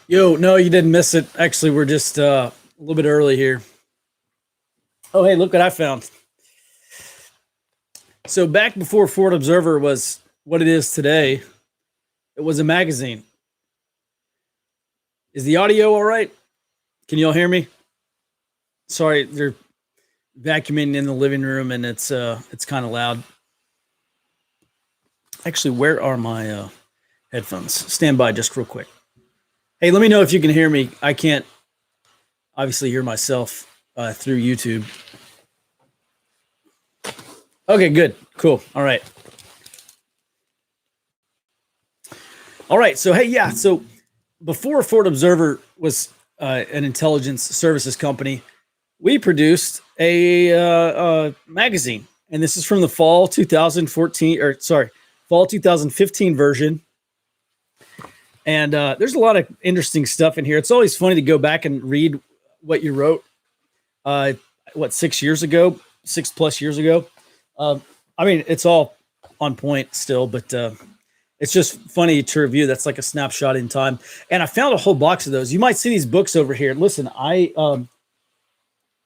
Yo, no, you didn't miss it. Actually, we're just a little bit early here. Oh, hey, look what I found. So back before Ford Observer was what it is today, it was a magazine. Is the audio all right? Can you all hear me? Sorry, they're vacuuming in the living room and it's kind of loud. Actually, where are my headphones? Stand by just real quick. Hey, let me know if you can hear me. I can't obviously hear myself through YouTube. Okay, good. Cool. All right. All right. So, hey, yeah. So before Ford Observer was an intelligence services company, we produced a magazine. And this is from the fall 2014, or sorry, fall 2015 version. And there's a lot of interesting stuff in here. It's always funny to go back and read what you wrote, 6 years ago, 6+ years ago. I mean, it's all on point still, but it's just funny to review. That's like a snapshot in time. And I found a whole box of those. You might see these books over here. Listen, I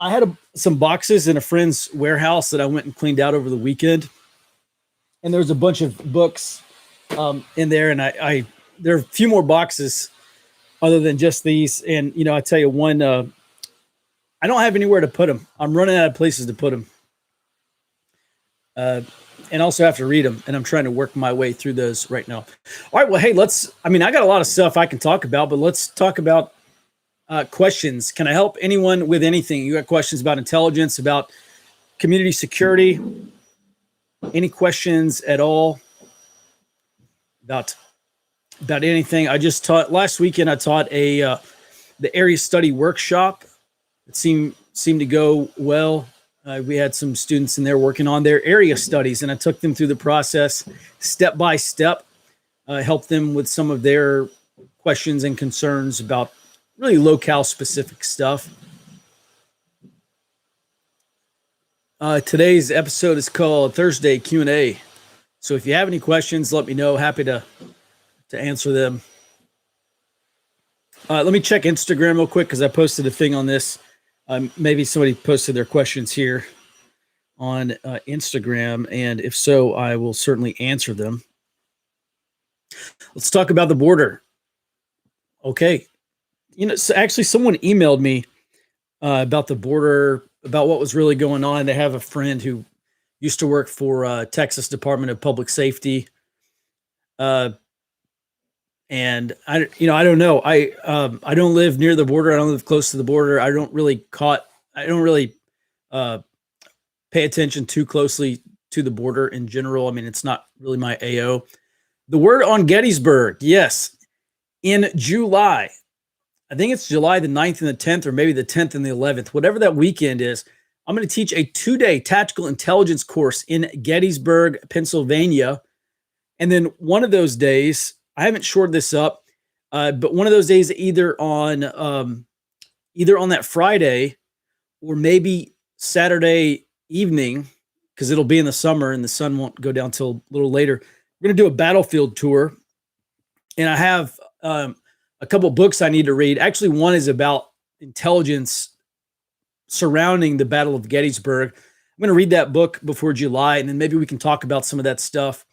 had some boxes in a friend's warehouse that I went and cleaned out over the weekend. And there was a bunch of books in there. And there are a few more boxes other than just these. And, you know, I tell you one, I don't have anywhere to put them. I'm running out of places to put them. And also have to read them, and I'm trying to work my way through those right now. All right, well, hey, I got a lot of stuff I can talk about, but let's talk about questions. Can I help anyone with anything? You got questions about intelligence, about community security, any questions at all about anything? I just taught last weekend. I taught the area study workshop. It seemed to go well. We had some students in there working on their area studies, and I took them through the process step by step, helped them with some of their questions and concerns about really locale specific stuff. Today's episode is called Thursday Q&A. So if you have any questions, let me know. Happy to answer them. Let me check Instagram real quick because I posted a thing on this. Maybe somebody posted their questions here on Instagram, and if so, I will certainly answer them. Let's talk about the border. Okay. You know, so actually someone emailed me about the border, about what was really going on. They have a friend who used to work for Texas Department of Public Safety. And I don't know. I don't live near the border. I don't live close to the border. I don't really pay attention too closely to the border in general. I mean, it's not really my AO. The word on Gettysburg. Yes. In July, I think it's July the 9th and the 10th, or maybe the 10th and the 11th, whatever that weekend is. I'm going to teach a 2-day tactical intelligence course in Gettysburg, Pennsylvania. And then one of those days, I haven't shored this up, but one of those days, either on that Friday or maybe Saturday evening, because it'll be in the summer and the sun won't go down till a little later. We're going to do a battlefield tour, and I have a couple books I need to read. Actually, one is about intelligence surrounding the Battle of Gettysburg. I'm going to read that book before July, and then maybe we can talk about some of that stuff.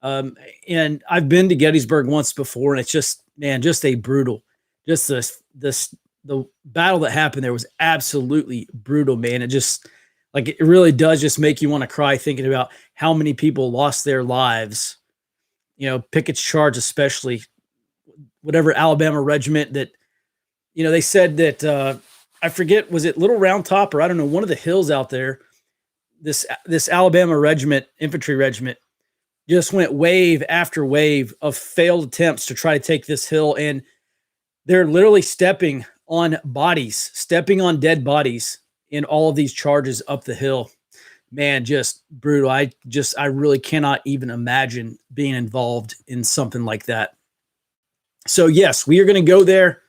And I've been to Gettysburg once before, and it's just a brutal, the battle that happened there was absolutely brutal, man. It really does just make you want to cry thinking about how many people lost their lives. You know, Pickett's Charge, especially whatever Alabama regiment that, you know, they said that, I forget, was it Little Round Top, or I don't know, one of the hills out there, this Alabama regiment, infantry regiment, just went wave after wave of failed attempts to try to take this hill. And they're literally stepping on dead bodies in all of these charges up the hill. Man, just brutal. I really cannot even imagine being involved in something like that. So yes, we are going to go there.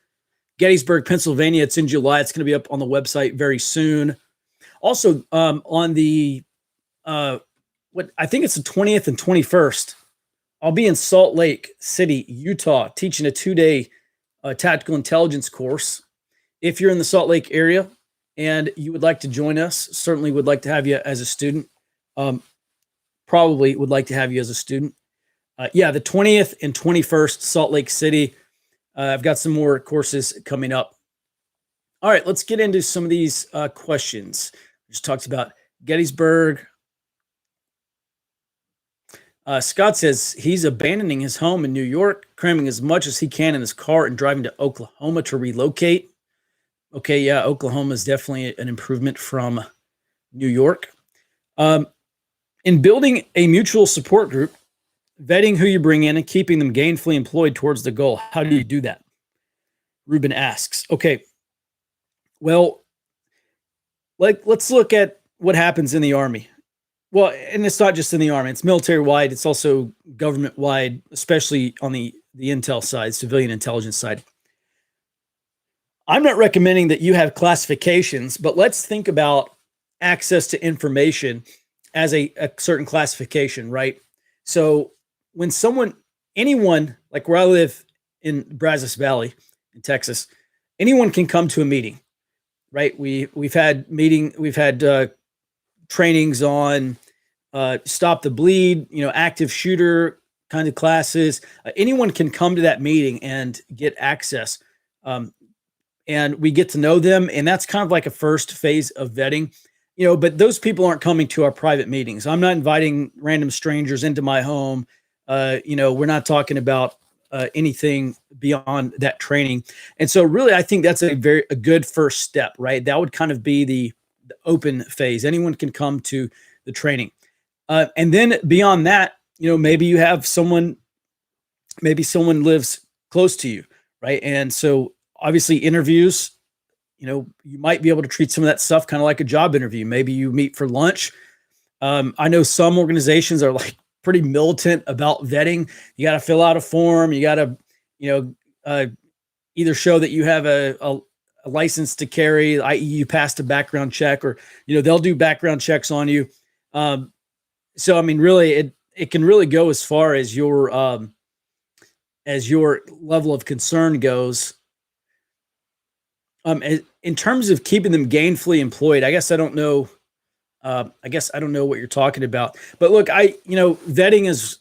Gettysburg, Pennsylvania. It's in July. It's going to be up on the website very soon. Also, on the, I think it's the 20th and 21st, I'll be in Salt Lake City, Utah, teaching a 2-day tactical intelligence course. If you're in the Salt Lake area and you would like to join us, certainly would like to have you as a student. Probably would like to have you as a student. Yeah, the 20th and 21st, Salt Lake City. I've got some more courses coming up. All right, let's get into some of these questions. Just talked about Gettysburg. Scott says he's abandoning his home in New York, cramming as much as he can in his car and driving to Oklahoma to relocate. Okay, yeah, Oklahoma is definitely an improvement from New York. In building a mutual support group, vetting who you bring in and keeping them gainfully employed towards the goal, how do you do that? Ruben asks. Okay, well, let's look at what happens in the Army. Well, and it's not just in the Army, it's military-wide, it's also government-wide, especially on the intel side, civilian intelligence side. I'm not recommending that you have classifications, but let's think about access to information as a certain classification, right? So when anyone, like where I live in Brazos Valley in Texas, anyone can come to a meeting, right? We've had trainings on stop the bleed, active shooter kind of classes. Anyone can come to that meeting and get access. And we get to know them. And that's kind of like a first phase of vetting, but those people aren't coming to our private meetings. I'm not inviting random strangers into my home. We're not talking about anything beyond that training. And so really, I think that's a good first step, right? That would kind of be the open phase. Anyone can come to the training. And then beyond that, maybe you have someone lives close to you, right? And so obviously interviews, you might be able to treat some of that stuff kind of like a job interview. Maybe you meet for lunch. I know some organizations are like pretty militant about vetting. You got to fill out a form. You got to, either show that you have a license to carry, i.e. you passed a background check, or, they'll do background checks on you. So, I mean, really, it can really go as far as your level of concern goes. In terms of keeping them gainfully employed, I guess I don't know what you're talking about. But look, vetting is,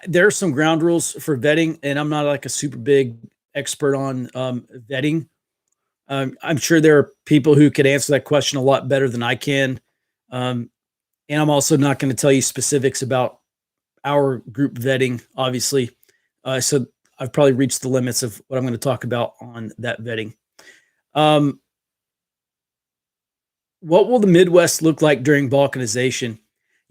there are some ground rules for vetting, and I'm not like a super big expert on vetting. I'm sure there are people who could answer that question a lot better than I can. And I'm also not going to tell you specifics about our group vetting, obviously. So I've probably reached the limits of what I'm going to talk about on that vetting. What will the Midwest look like during Balkanization?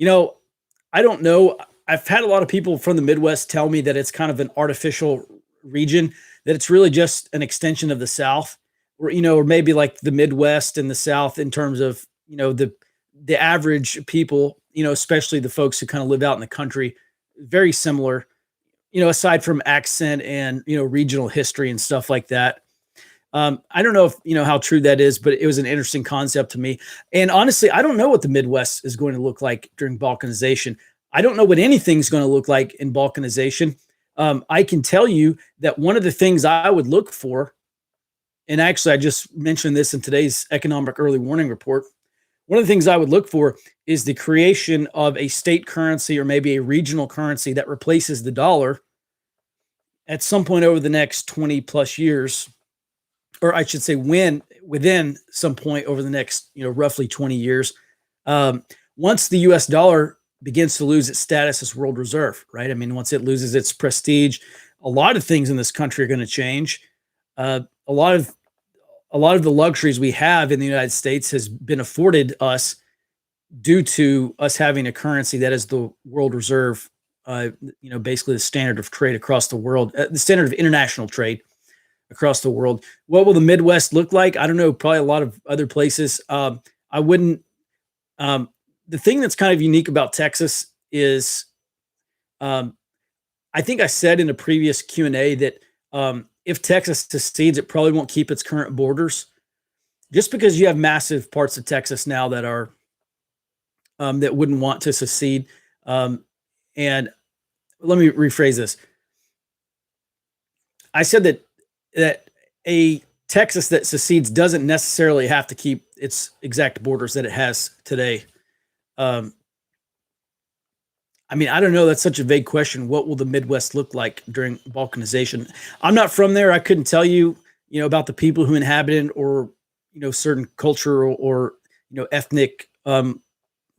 I don't know. I've had a lot of people from the Midwest tell me that it's kind of an artificial region, that it's really just an extension of the South, or maybe like the Midwest and the South in terms of, the average people, especially the folks who kind of live out in the country, very similar, aside from accent and, regional history and stuff like that. I don't know if, how true that is, but it was an interesting concept to me. And honestly, I don't know what the Midwest is going to look like during Balkanization. I don't know what anything's going to look like in Balkanization. I can tell you that one of the things I would look for, and actually I just mentioned this in today's economic early warning report, one of the things I would look for is the creation of a state currency or maybe a regional currency that replaces the dollar at some point over the next 20 plus years, or I should say within some point over the next, roughly 20 years. Once the US dollar begins to lose its status as world reserve, right? I mean, once it loses its prestige, a lot of things in this country are going to change. A lot of the luxuries we have in the United States has been afforded us due to us having a currency that is the world reserve, basically the standard of trade across the world, the standard of international trade across the world. What will the Midwest look like? I don't know, probably a lot of other places. The thing that's kind of unique about Texas is, I think I said in a previous Q&A that if Texas secedes, it probably won't keep its current borders, just because you have massive parts of Texas now that are that wouldn't want to secede. And let me rephrase this. I said that that a Texas that secedes doesn't necessarily have to keep its exact borders that it has today. I mean, I don't know. That's such a vague question. What will the Midwest look like during Balkanization? I'm not from there. I couldn't tell you, about the people who inhabit it, or certain culture, or ethnic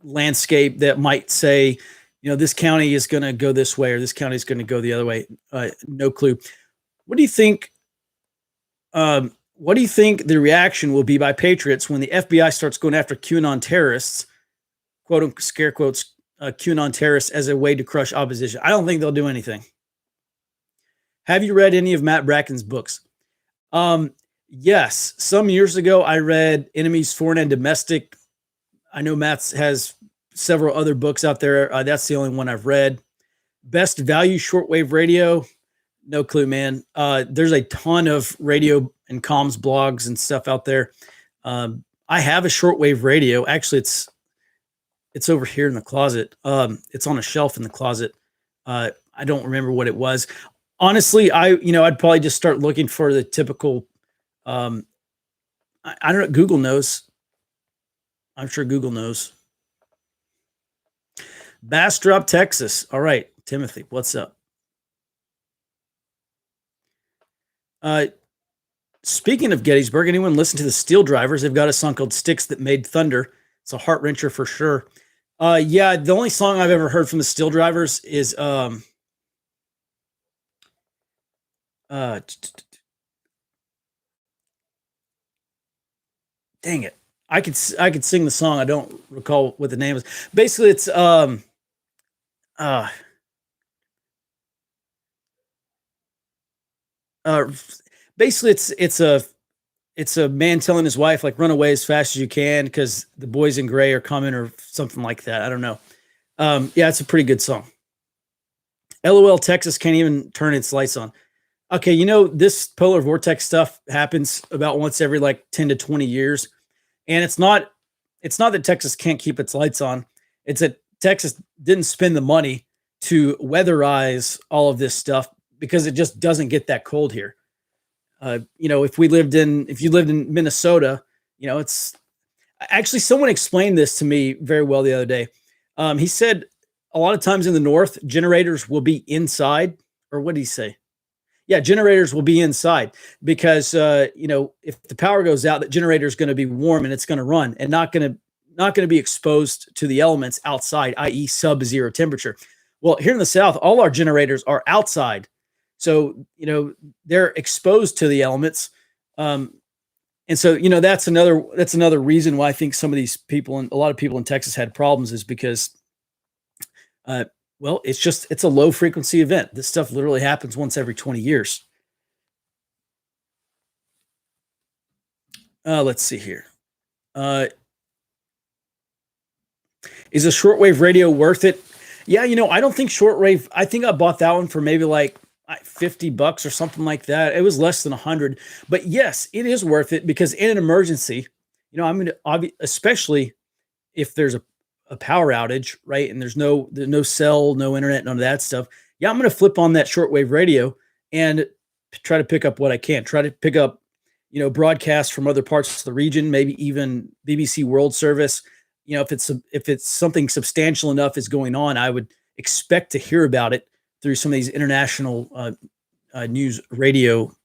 landscape that might say, this county is going to go this way or this county is going to go the other way. No clue. What do you think? What do you think the reaction will be by patriots when the FBI starts going after QAnon terrorists, quote unquote, scare quotes, QAnon terrorists, as a way to crush opposition? I don't think they'll do anything. Have you read any of Matt Bracken's books? Yes. Some years ago, I read Enemies, Foreign and Domestic. I know Matt has several other books out there. That's the only one I've read. Best Value Shortwave Radio. No clue, man. There's a ton of radio and comms blogs and stuff out there. I have a shortwave radio. Actually, it's over here in the closet. It's on a shelf in the closet. I don't remember what it was. Honestly, I'd probably just start looking for the typical. I don't know. Google knows. I'm sure Google knows. Bastrop, Texas. All right, Timothy, what's up? Speaking of Gettysburg, anyone listen to the Steel Drivers? They've got a song called Sticks That Made Thunder. It's a heart wrencher for sure. Yeah, the only song I've ever heard from the Steel Drivers is dang it. I could sing the song. I don't recall what the name is. Basically, it's basically it's a man telling his wife, like, run away as fast as you can because the boys in gray are coming, or something like that. I don't know. Yeah, it's a pretty good song. LOL, Texas can't even turn its lights on. Okay, this polar vortex stuff happens about once every like 10 to 20 years. And it's not that Texas can't keep its lights on. It's that Texas didn't spend the money to weatherize all of this stuff because it just doesn't get that cold here. If you lived in Minnesota, it's actually, someone explained this to me very well the other day. He said a lot of times in the North, generators will be inside, or what did he say? Yeah, generators will be inside because if the power goes out, that generator is going to be warm and it's going to run and not going to be exposed to the elements outside, i.e., sub-zero temperature. Well, here in the South, all our generators are outside, so they're exposed to the elements, and so that's another reason why I think some of these people and a lot of people in Texas had problems, is because well, it's a low frequency event. This stuff literally happens once every 20 years. Let's see here. Is a shortwave radio worth it? Yeah, I don't think shortwave. I think I bought that one for maybe like $50 or something like that. It was less than 100, but yes, it is worth it because in an emergency, I'm going to, especially if there's a power outage, right? And there's no cell, no internet, none of that stuff. Yeah, I'm going to flip on that shortwave radio and try to pick up what I can. Try to pick up, broadcasts from other parts of the region, maybe even BBC World Service. If it's something substantial enough is going on, I would expect to hear about it through some of these international news radio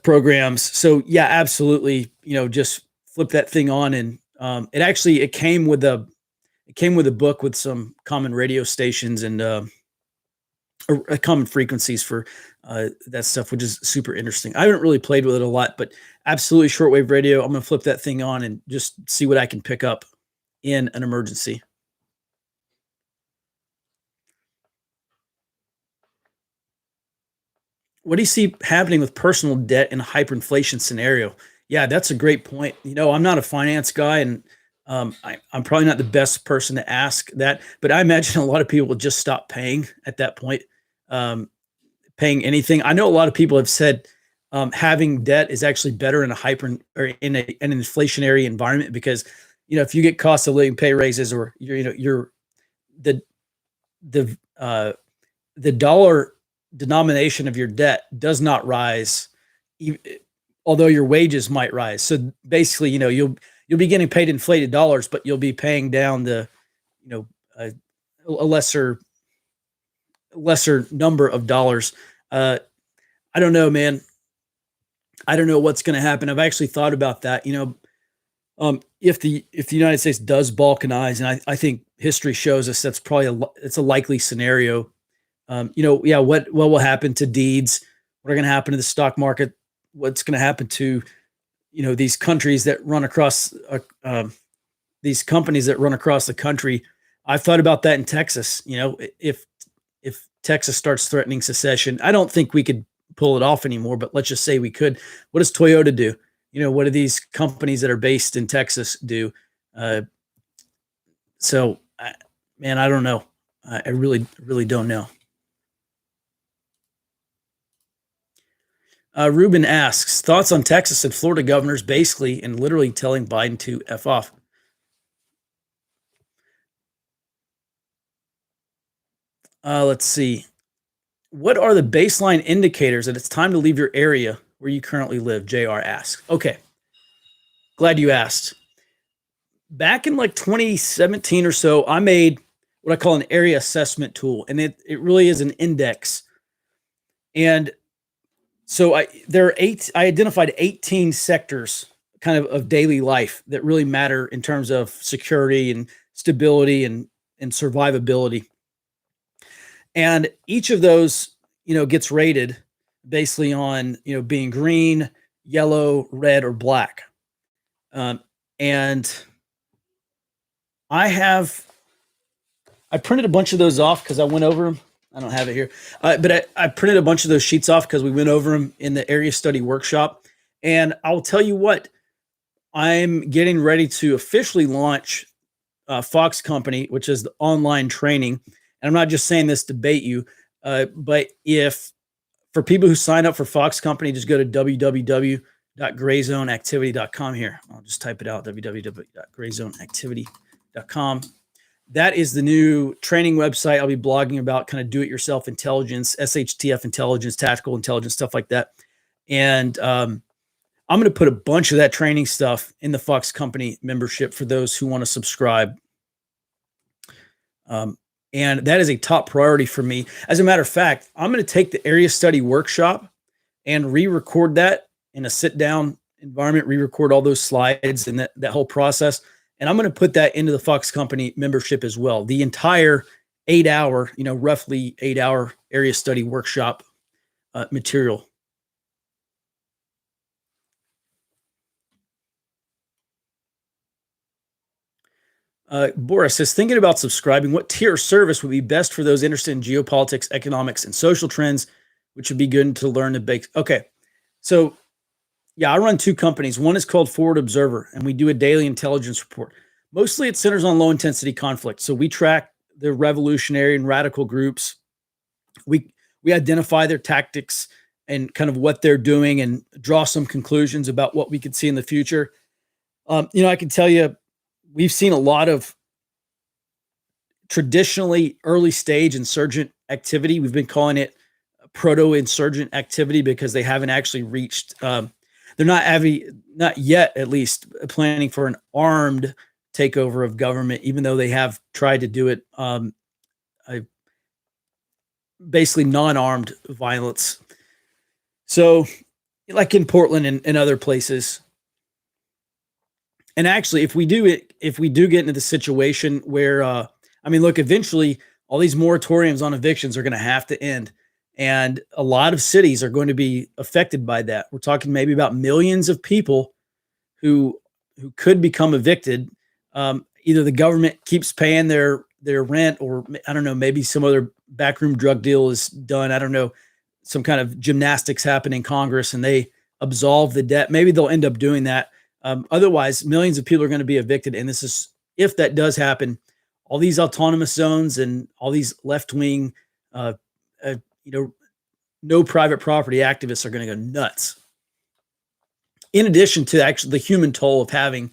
programs. So yeah, absolutely. Just flip that thing on, and it came with a book with some common radio stations and common frequencies for that stuff, which is super interesting. I haven't really played with it a lot, but absolutely shortwave radio. I'm going to flip that thing on and just see what I can pick up in an emergency. What do you see happening with personal debt in a hyperinflation scenario? Yeah, that's a great point. I'm not a finance guy, and I'm probably not the best person to ask that, but I imagine a lot of people will just stop paying at that point, paying anything. I know a lot of people have said having debt is actually better in in an inflationary environment because, if you get cost of living pay raises, or the dollar denomination of your debt does not rise, although your wages might rise. So basically, you'll be getting paid inflated dollars, but you'll be paying down the, a lesser number of dollars. I don't know, man. I don't know what's going to happen. I've actually thought about that. If the United States does balkanize, and I think history shows us that's probably it's a likely scenario. What will happen to deeds? What are going to happen to the stock market? What's going to happen to these countries that run across these companies that run across the country? I've thought about that in Texas. If Texas starts threatening secession, I don't think we could pull it off anymore, but let's just say we could. What does Toyota do? What do these companies that are based in Texas do? Man, I don't know. I really, really don't know. Ruben asks, thoughts on Texas and Florida governors basically and literally telling Biden to F off. Let's see. What are the baseline indicators that it's time to leave your area where you currently live? JR asks. Okay. Glad you asked. Back in like 2017 or so, I made what I call an area assessment tool, and it really is an index. And so I identified 18 sectors kind of daily life that really matter in terms of security and stability and survivability. And each of those, gets rated basically on, being green, yellow, red, or black. And I printed a bunch of those off because I went over them. I don't have it here, but I printed a bunch of those sheets off because we went over them in the area study workshop. And I'll tell you what, I'm getting ready to officially launch Fox Company, which is the online training. And I'm not just saying this to bait you, but for people who sign up for Fox Company, just go to www.grayzoneactivity.com here. I'll just type it out, www.grayzoneactivity.com. That is the new training website. I'll be blogging about kind of do-it-yourself intelligence, SHTF intelligence, tactical intelligence, stuff like that. And I'm going to put a bunch of that training stuff in the Fox Company membership for those who want to subscribe. And that is a top priority for me. As a matter of fact, I'm going to take the area study workshop and re-record that in a sit-down environment, re-record all those slides and that whole process. And I'm going to put that into the Fox Company membership as well. The entire 8-hour, roughly 8-hour area study workshop material. Boris says, thinking about subscribing, what tier of service would be best for those interested in geopolitics, economics, and social trends, which would be good to learn to bake? Okay. So yeah, I run two companies. One is called Forward Observer, and we do a daily intelligence report. Mostly it centers on low-intensity conflict. So we track the revolutionary and radical groups. We identify their tactics and kind of what they're doing and draw some conclusions about what we could see in the future. I can tell you, we've seen a lot of traditionally early-stage insurgent activity. We've been calling it proto-insurgent activity because they haven't actually reached they're not yet, at least, planning for an armed takeover of government, even though they have tried to do it basically non-armed violence. So like in Portland and other places. And actually, if we do get into the situation where, look, eventually all these moratoriums on evictions are going to have to end. And a lot of cities are going to be affected by that. We're talking maybe about millions of people who could become evicted. Either the government keeps paying their rent, or I don't know, maybe some other backroom drug deal is done. I don't know, some kind of gymnastics happen in Congress and they absolve the debt. Maybe they'll end up doing that. Otherwise, millions of people are going to be evicted. And this is, if that does happen, all these autonomous zones and all these left-wing, no private property activists are going to go nuts. In addition to actually the human toll of having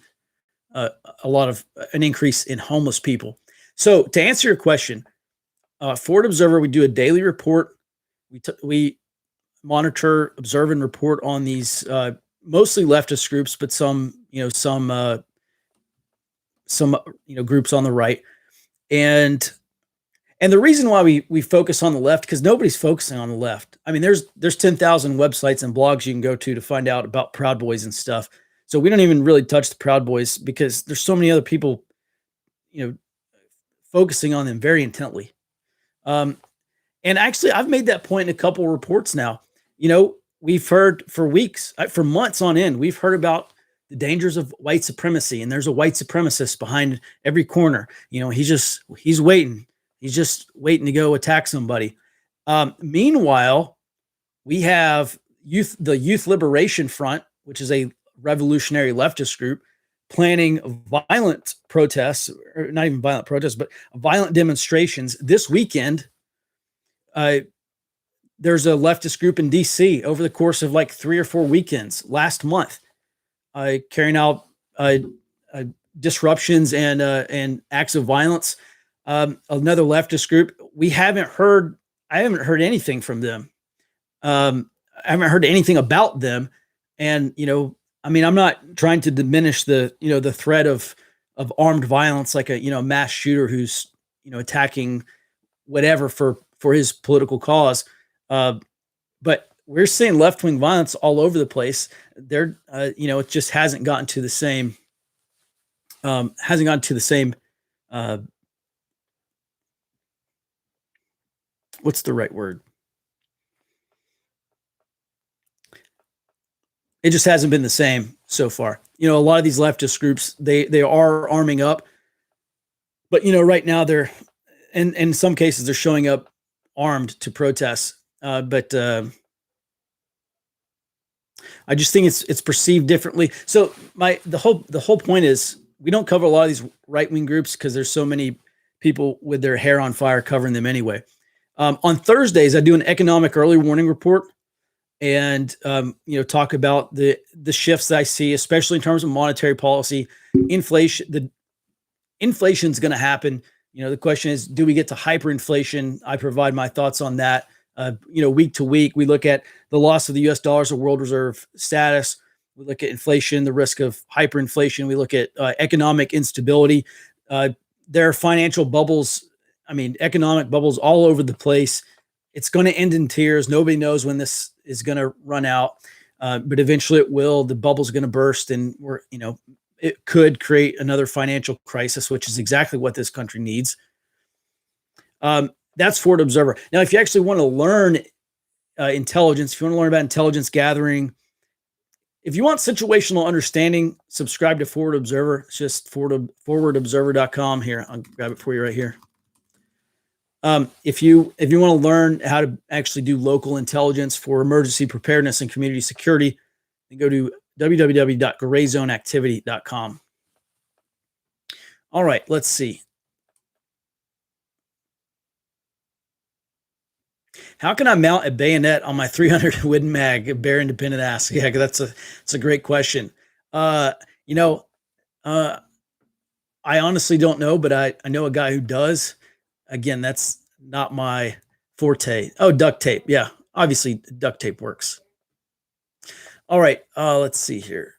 a lot of an increase in homeless people. So to answer your question, Forward Observer, we do a daily report We monitor, observe, and report on these mostly leftist groups, but some groups on the right. And the reason why we focus on the left, because nobody's focusing on the left. I mean, there's 10,000 websites and blogs you can go to find out about Proud Boys and stuff. So we don't even really touch the Proud Boys because there's so many other people, focusing on them very intently. And actually, I've made that point in a couple of reports now. We've heard for weeks, for months on end, we've heard about the dangers of white supremacy, and there's a white supremacist behind every corner. He's waiting. He's just waiting to go attack somebody. Meanwhile, we have the Youth Liberation Front, which is a revolutionary leftist group, planning violent protests, or not even violent protests, but violent demonstrations this weekend. There's a leftist group in DC over the course of like 3 or 4 weekends last month, carrying out disruptions and acts of violence. Another leftist group. I haven't heard anything from them. I haven't heard anything about them. And, I'm not trying to diminish the threat of armed violence, like a mass shooter who's, attacking whatever for his political cause. But we're seeing left-wing violence all over the place. It just hasn't gotten to the same, what's the right word? It just hasn't been the same so far. A lot of these leftist groups, they are arming up, but right now they're, and in some cases they're showing up armed to protest. But I just think it's perceived differently. So the whole point is we don't cover a lot of these right-wing groups because there's so many people with their hair on fire covering them anyway. On Thursdays, I do an economic early warning report and, talk about the shifts that I see, especially in terms of monetary policy. Inflation's going to happen. The question is, do we get to hyperinflation? I provide my thoughts on that. Week to week, we look at the loss of the U.S. dollars or world reserve status. We look at inflation, the risk of hyperinflation. We look at economic instability. There are financial bubbles. Economic bubbles all over the place. It's going to end in tears. Nobody knows when this is going to run out, but eventually it will. The bubble's going to burst, and it could create another financial crisis, which is exactly what this country needs. That's Forward Observer. Now, if you actually want to learn intelligence, if you want to learn about intelligence gathering, if you want situational understanding, subscribe to Forward Observer. It's just forwardobserver.com. Here, I'll grab it for you right here. If you want to learn how to actually do local intelligence for emergency preparedness and community security, then go to www.grayzoneactivity.com. All right, let's see. How can I mount a bayonet on my 300 Wooden Mag? Bear Independent asks. Yeah, that's a great question. I honestly don't know, but I know a guy who does. Again, that's not my forte. Oh, duct tape. Yeah, obviously duct tape works. All right, let's see here.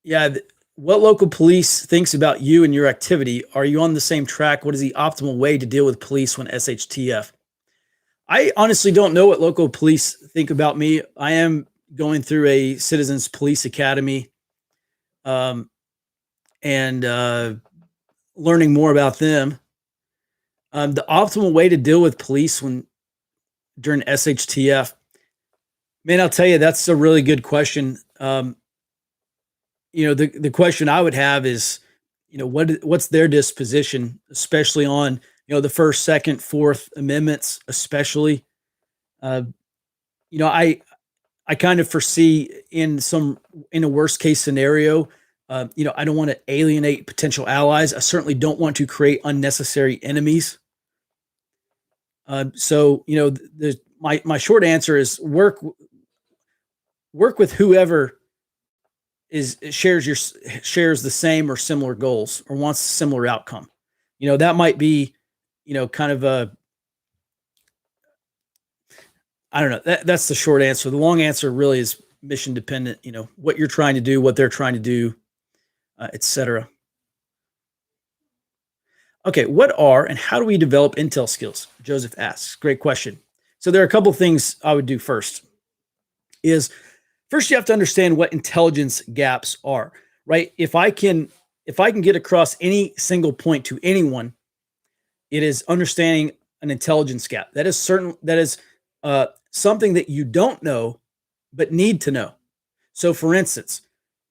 Yeah, what local police thinks about you and your activity? Are you on the same track? What is the optimal way to deal with police when Shtf? I honestly don't know what local police think about me. I am going through a Citizens Police Academy. And learning more about them. The optimal way to deal with police during Shtf, man, I'll tell you, that's a really good question. The question I would have is, what's their disposition, especially on, the First, Second, Fourth Amendments, especially. I kind of foresee in a worst case scenario, I don't want to alienate potential allies. I certainly don't want to create unnecessary enemies. So my short answer is work with whoever shares the same or similar goals or wants a similar outcome. That might be, kind of a, I don't know. That's the short answer. The long answer really is mission dependent, what you're trying to do, what they're trying to do, etc. Okay, what are and how do we develop intel skills? Joseph asks. Great question. So there are a couple of things I would do first. First you have to understand what intelligence gaps are, right? If I can get across any single point to anyone, it is understanding an intelligence gap. That is something that you don't know but need to know. So for instance,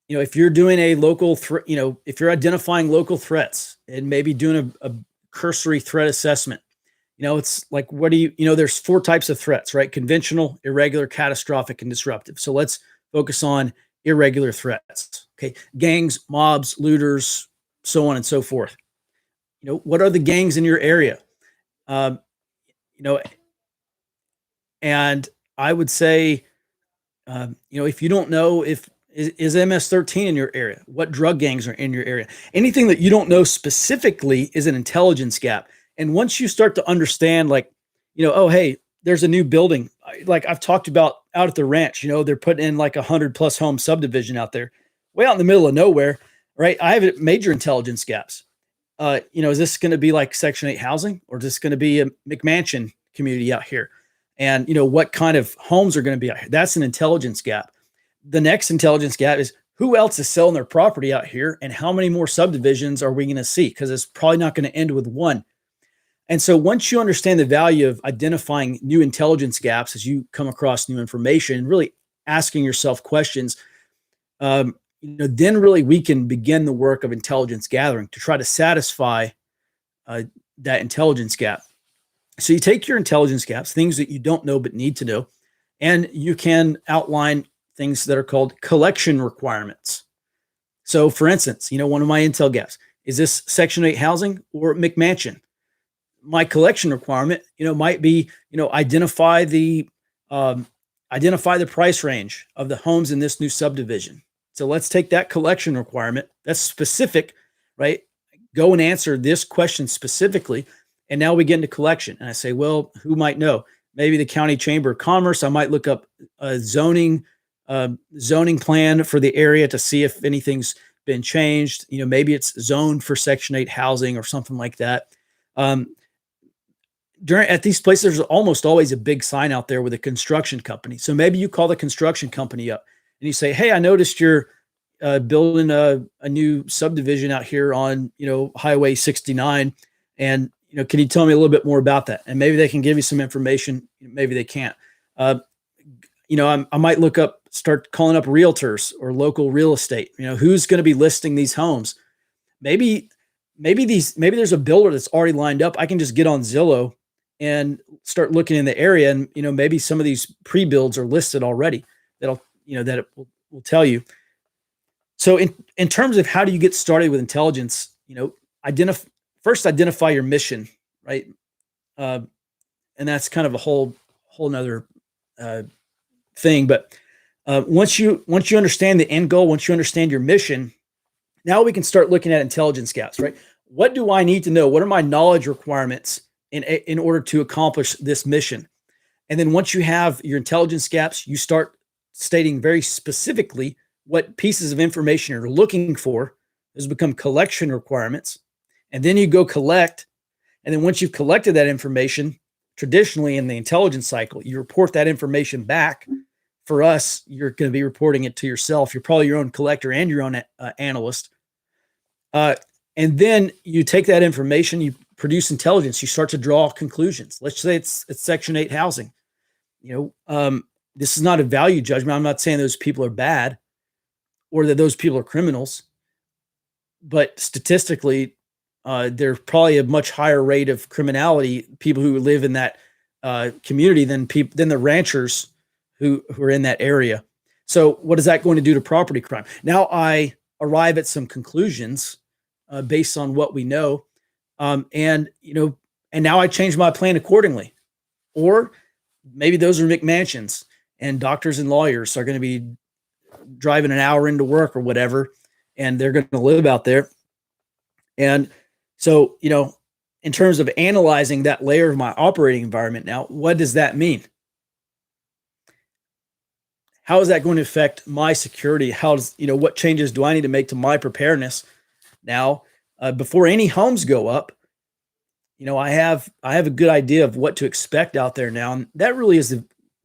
if you're doing a local threat, if you're identifying local threats and maybe doing a cursory threat assessment, it's like, there's 4 types of threats, right? Conventional, irregular, catastrophic, and disruptive. So let's focus on irregular threats. Okay. Gangs, mobs, looters, so on and so forth. What are the gangs in your area? And I would say, if you don't know is MS-13 in your area, what drug gangs are in your area, anything that you don't know specifically is an intelligence gap. And once you start to understand, like, oh, hey, there's a new building. Like I've talked about out at the ranch, they're putting in like 100+ home subdivision out there, way out in the middle of nowhere, right? I have major intelligence gaps. Is this going to be like Section 8 housing, or is this going to be a McMansion community out here? And, what kind of homes are going to be out here? That's an intelligence gap. The next intelligence gap is who else is selling their property out here, and how many more subdivisions are we going to see? Because it's probably not going to end with one. And so once you understand the value of identifying new intelligence gaps as you come across new information, really asking yourself questions, then really we can begin the work of intelligence gathering to try to satisfy that intelligence gap. So you take your intelligence gaps, things that you don't know but need to know, and you can outline things that are called collection requirements. So for instance, one of my intel gaps, is this Section 8 housing or McMansion? My collection requirement, might be, identify the price range of the homes in this new subdivision. So let's take that collection requirement. That's specific, right? Go and answer this question specifically. And now we get into collection. And I say, well, who might know? Maybe the County Chamber of Commerce. I might look up a zoning plan for the area to see if anything's been changed. Maybe it's zoned for Section 8 housing or something like that. At these places, there's almost always a big sign out there with a construction company. So maybe you call the construction company up and you say, hey, I noticed you're building a new subdivision out here on, Highway 69. And, can you tell me a little bit more about that? And maybe they can give you some information. Maybe they can't. I might start calling up realtors or local real estate. Who's going to be listing these homes? Maybe there's a builder that's already lined up. I can just get on Zillow and start looking in the area, and maybe some of these pre-builds are listed already. That it will tell you. So in terms of how do you get started with intelligence, identify your mission, right? And that's kind of a whole nother thing. But once you understand the end goal, once you understand your mission, now we can start looking at intelligence gaps, right? What do I need to know? What are my knowledge requirements in order to accomplish this mission? And then once you have your intelligence gaps, you start stating very specifically what pieces of information you're looking for. Those become collection requirements. And then you go collect. And then once you've collected that information, traditionally in the intelligence cycle, you report that information back. For us, you're going to be reporting it to yourself. You're probably your own collector and your own analyst. And then you take that information, you produce intelligence, you start to draw conclusions. Let's say it's Section 8 housing. This is not a value judgment. I'm not saying those people are bad or that those people are criminals, but statistically, there's probably a much higher rate of criminality, people who live in that community than the ranchers who are in that area. So what is that going to do to property crime? Now I arrive at some conclusions based on what we know. And now I change my plan accordingly. Or maybe those are McMansions and doctors and lawyers are going to be driving an hour into work or whatever, and they're going to live out there. And so, in terms of analyzing that layer of my operating environment. Now, what does that mean? How is that going to affect my security? What changes do I need to make to my preparedness now before any homes go up? I have a good idea of what to expect out there now, and that really is the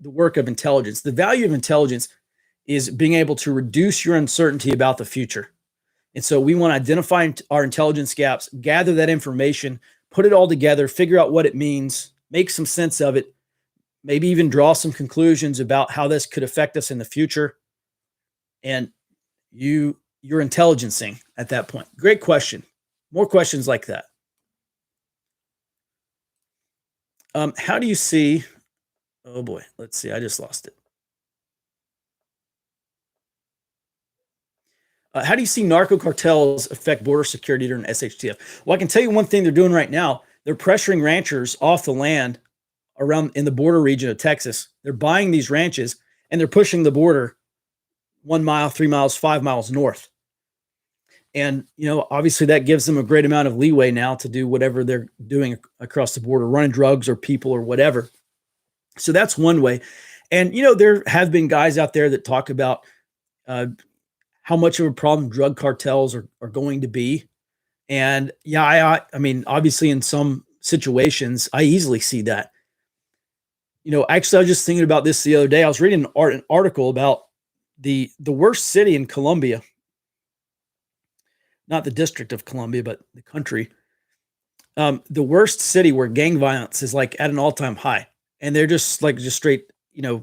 work of intelligence. The value of intelligence is being able to reduce your uncertainty about the future. And so we want to identify our intelligence gaps, gather that information, put it all together, figure out what it means, make some sense of it, maybe even draw some conclusions about how this could affect us in the future. And you're intelligencing at that point. Great question. More questions like that. How do you see, oh boy, let's see, I just lost it. How do you see narco cartels affect border security during SHTF? Well, I can tell you one thing they're doing right now. They're pressuring ranchers off the land around in the border region of Texas. They're buying these ranches and they're pushing the border 1 mile, 3 miles, 5 miles north. And, obviously that gives them a great amount of leeway now to do whatever they're doing across the border, running drugs or people or whatever. So that's one way. And, there have been guys out there that talk about how much of a problem drug cartels are going to be. And yeah, I mean, obviously in some situations, I easily see that. Actually, I was just thinking about this the other day. I was reading an article about the worst city in Colombia, not the District of Columbia, but the country. The worst city where gang violence is like at an all-time high. And they're just straight, they're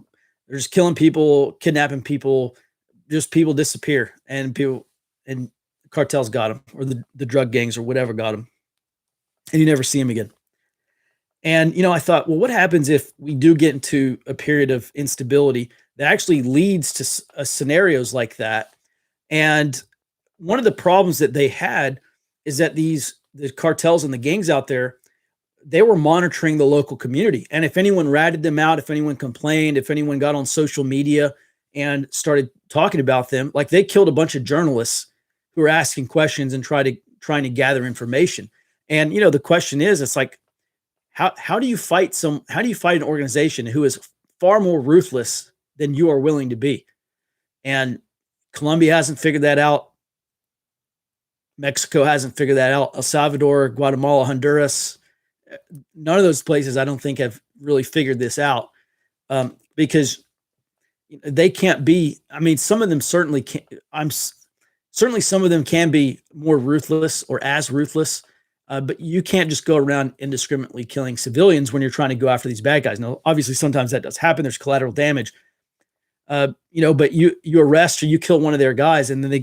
just killing people, kidnapping people, just people disappear, and cartels got them, or the drug gangs or whatever got them, and you never see them again. And, I thought, well, what happens if we do get into a period of instability that actually leads to scenarios like that? And one of the problems that they had is that the cartels and the gangs out there, they were monitoring the local community. And if anyone ratted them out, if anyone complained, if anyone got on social media and started talking about them, like they killed a bunch of journalists who were asking questions and trying to gather information. And, the question is, it's like, how do you fight an organization who is far more ruthless than you are willing to be? And Colombia hasn't figured that out. Mexico hasn't figured that out. El Salvador, Guatemala, Honduras, none of those places I don't think have really figured this out, because they can't be. I mean, some of them certainly can. Certainly some of them can be more ruthless or as ruthless, but you can't just go around indiscriminately killing civilians when you're trying to go after these bad guys. Now, obviously, sometimes that does happen. There's collateral damage, but you arrest or you kill one of their guys, and then they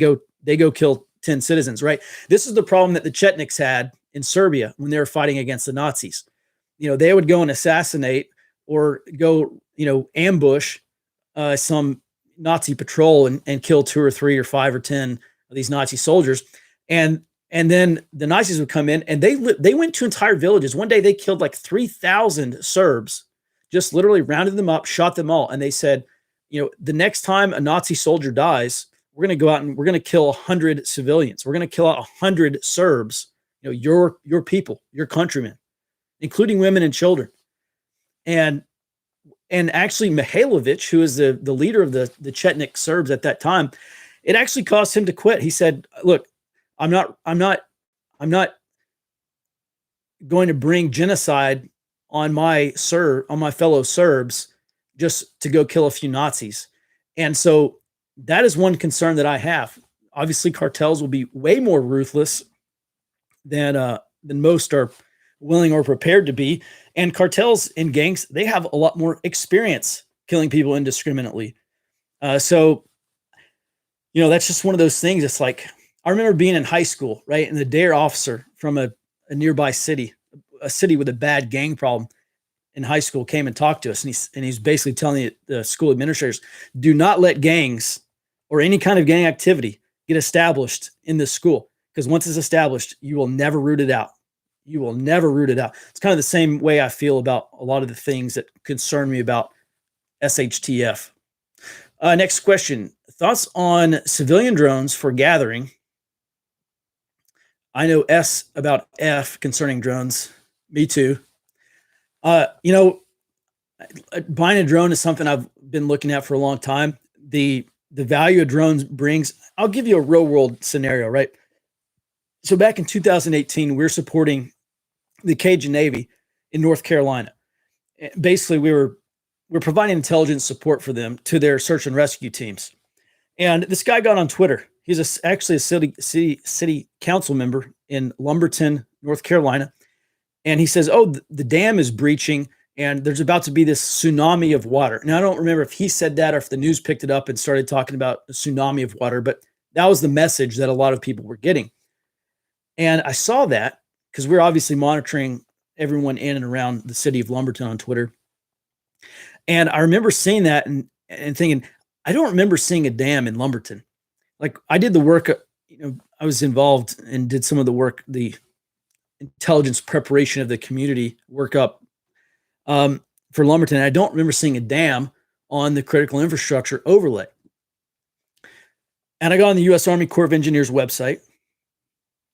go kill 10 citizens. Right? This is the problem that the Chetniks had in Serbia when they were fighting against the Nazis. They would go and assassinate or go ambush some Nazi patrol and kill 2 or 3 or 5 or 10 of these Nazi soldiers. And then the Nazis would come in and they went to entire villages. One day they killed like 3,000 Serbs, just literally rounded them up, shot them all. And they said, the next time a Nazi soldier dies, we're going to go out and we're going to kill 100 civilians. We're going to kill out 100 Serbs, your people, your countrymen, including women and children. And actually Mihailovic, who is the leader of the Chetnik Serbs at that time, it actually caused him to quit. He said, look, I'm not going to bring genocide on my fellow Serbs just to go kill a few Nazis. And so that is one concern that I have. Obviously, cartels will be way more ruthless than most are willing or prepared to be. And cartels and gangs, they have a lot more experience killing people indiscriminately. So that's just one of those things. It's like, I remember being in high school, right? And the dare officer from a nearby city, a city with a bad gang problem in high school, came and talked to us. And he's basically telling the school administrators, do not let gangs or any kind of gang activity get established in this school. Because once it's established, you will never root it out. You will never root it out. It's kind of the same way I feel about a lot of the things that concern me about SHTF. Next question. Thoughts on civilian drones for gathering? I know S about F concerning drones. Me too. You know, buying a drone is something I've been looking at for a long time. The value of drones brings. I'll give you a real world scenario, right? So back in 2018, we were supporting the Cajun Navy in North Carolina. Basically, we're providing intelligence support for them to their search and rescue teams. And this guy got on Twitter. He's actually a city council member in Lumberton, North Carolina. And he says, "Oh, the dam is breaching, and there's about to be this tsunami of water." Now, I don't remember if he said that or if the news picked it up and started talking about a tsunami of water, but that was the message that a lot of people were getting. And I saw that because we're obviously monitoring everyone in and around the city of Lumberton on Twitter. And I remember seeing that and thinking, I don't remember seeing a dam in Lumberton. Like I did the work, I was involved and did some of the work, the intelligence preparation of the community workup for Lumberton. I don't remember seeing a dam on the critical infrastructure overlay. And I got on the U.S. Army Corps of Engineers website.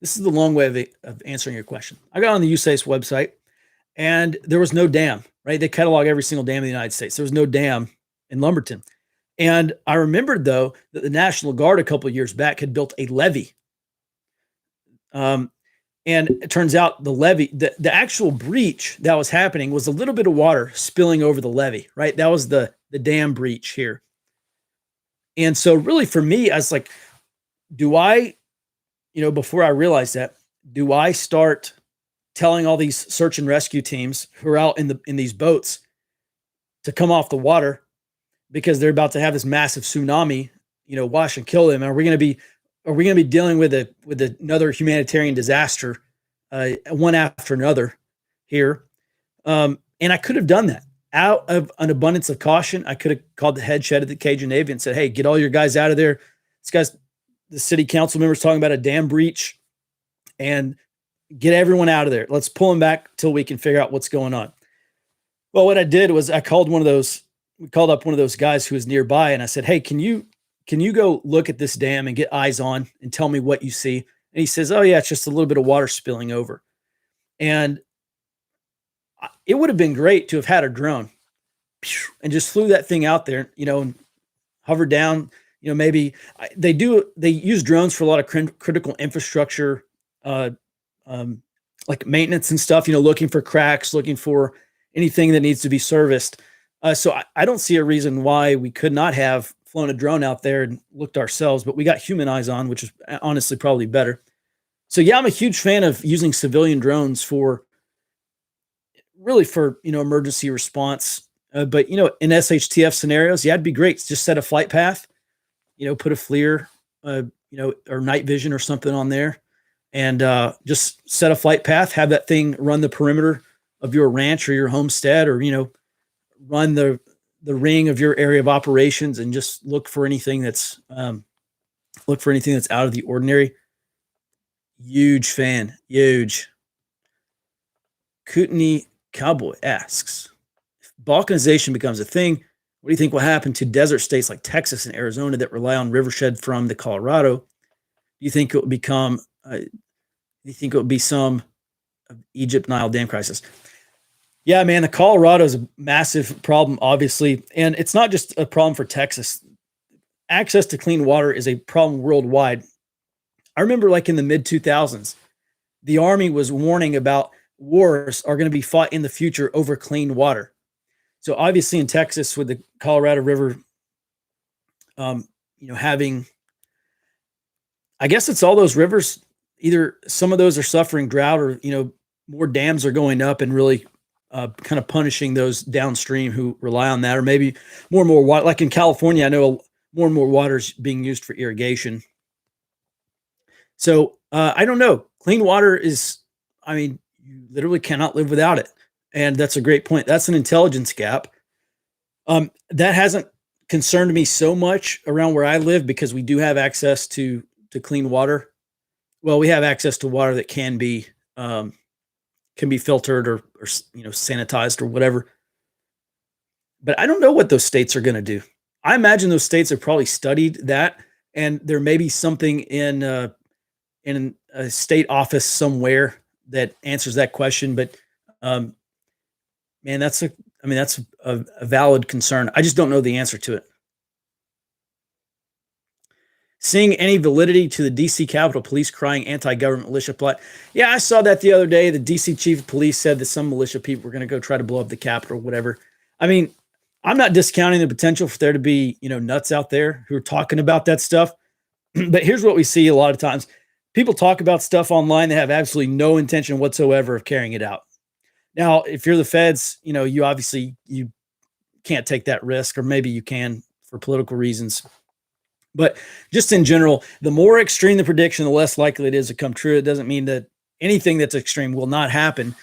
This is the long way of answering your question. I got on the USACE website, and there was no dam, right? They catalog every single dam in the United States. There was no dam in Lumberton. And I remembered, though, that the National Guard a couple of years back had built a levee. And it turns out the levee, the actual breach that was happening was a little bit of water spilling over the levee, right? That was the dam breach here. And so really for me, I was like, do I, before I realized that, do I start telling all these search and rescue teams who are out in these boats to come off the water because they're about to have this massive tsunami, wash and kill them? Are we going to be dealing with another humanitarian disaster, one after another here? And I could have done that out of an abundance of caution. I could have called the head shed at the Cajun Navy and said, "Hey, get all your guys out of there. The city council members talking about a dam breach, and get everyone out of there. Let's pull them back till we can figure out what's going on." Well, what I did was we called up one of those guys who was nearby, and I said, "Hey, can you go look at this dam and get eyes on and tell me what you see?" And he says, "Oh yeah, it's just a little bit of water spilling over." And it would have been great to have had a drone and just flew that thing out there, and hovered down. Maybe they use drones for a lot of critical infrastructure, like maintenance and stuff, looking for cracks, looking for anything that needs to be serviced. So I don't see a reason why we could not have flown a drone out there and looked ourselves, but we got human eyes on, which is honestly probably better. So yeah, I'm a huge fan of using civilian drones for emergency response. But in SHTF scenarios, yeah, it'd be great. Just set a flight path, put a FLIR, or night vision or something on there, and just set a flight path, have that thing run the perimeter of your ranch or your homestead, or, run the ring of your area of operations, and just look for anything that's out of the ordinary. Huge fan. Huge. Kootenai Cowboy asks, if balkanization becomes a thing, what do you think will happen to desert states like Texas and Arizona that rely on rivershed from the Colorado? Do you think it will become? Do you think it will be some Egypt Nile dam crisis? Yeah, man, the Colorado is a massive problem, obviously, and it's not just a problem for Texas. Access to clean water is a problem worldwide. I remember, like in the mid 2000s, the Army was warning about wars are going to be fought in the future over clean water. So obviously in Texas with the Colorado River, having, I guess it's all those rivers, either some of those are suffering drought, or, more dams are going up and really kind of punishing those downstream who rely on that, or maybe more and more water. Like in California, I know more and more water is being used for irrigation. So I don't know. Clean water is, you literally cannot live without it. And that's a great point. That's an intelligence gap. That hasn't concerned me so much around where I live, because we do have access to clean water. Well, we have access to water that can be filtered or sanitized or whatever. But I don't know what those states are going to do. I imagine those states have probably studied that, and there may be something in a state office somewhere that answers that question. But Um, man, that's a valid concern. I just don't know the answer to it. Seeing any validity to the DC Capitol Police crying anti-government militia plot? Yeah, I saw that the other day. The DC Chief of Police said that some militia people were going to go try to blow up the Capitol or whatever. I mean, I'm not discounting the potential for there to be, nuts out there who are talking about that stuff. But here's what we see a lot of times. People talk about stuff online. They have absolutely no intention whatsoever of carrying it out. Now, if you're the feds, you obviously you can't take that risk, or maybe you can for political reasons. But just in general, the more extreme the prediction, the less likely it is to come true. It doesn't mean that anything that's extreme will not happen.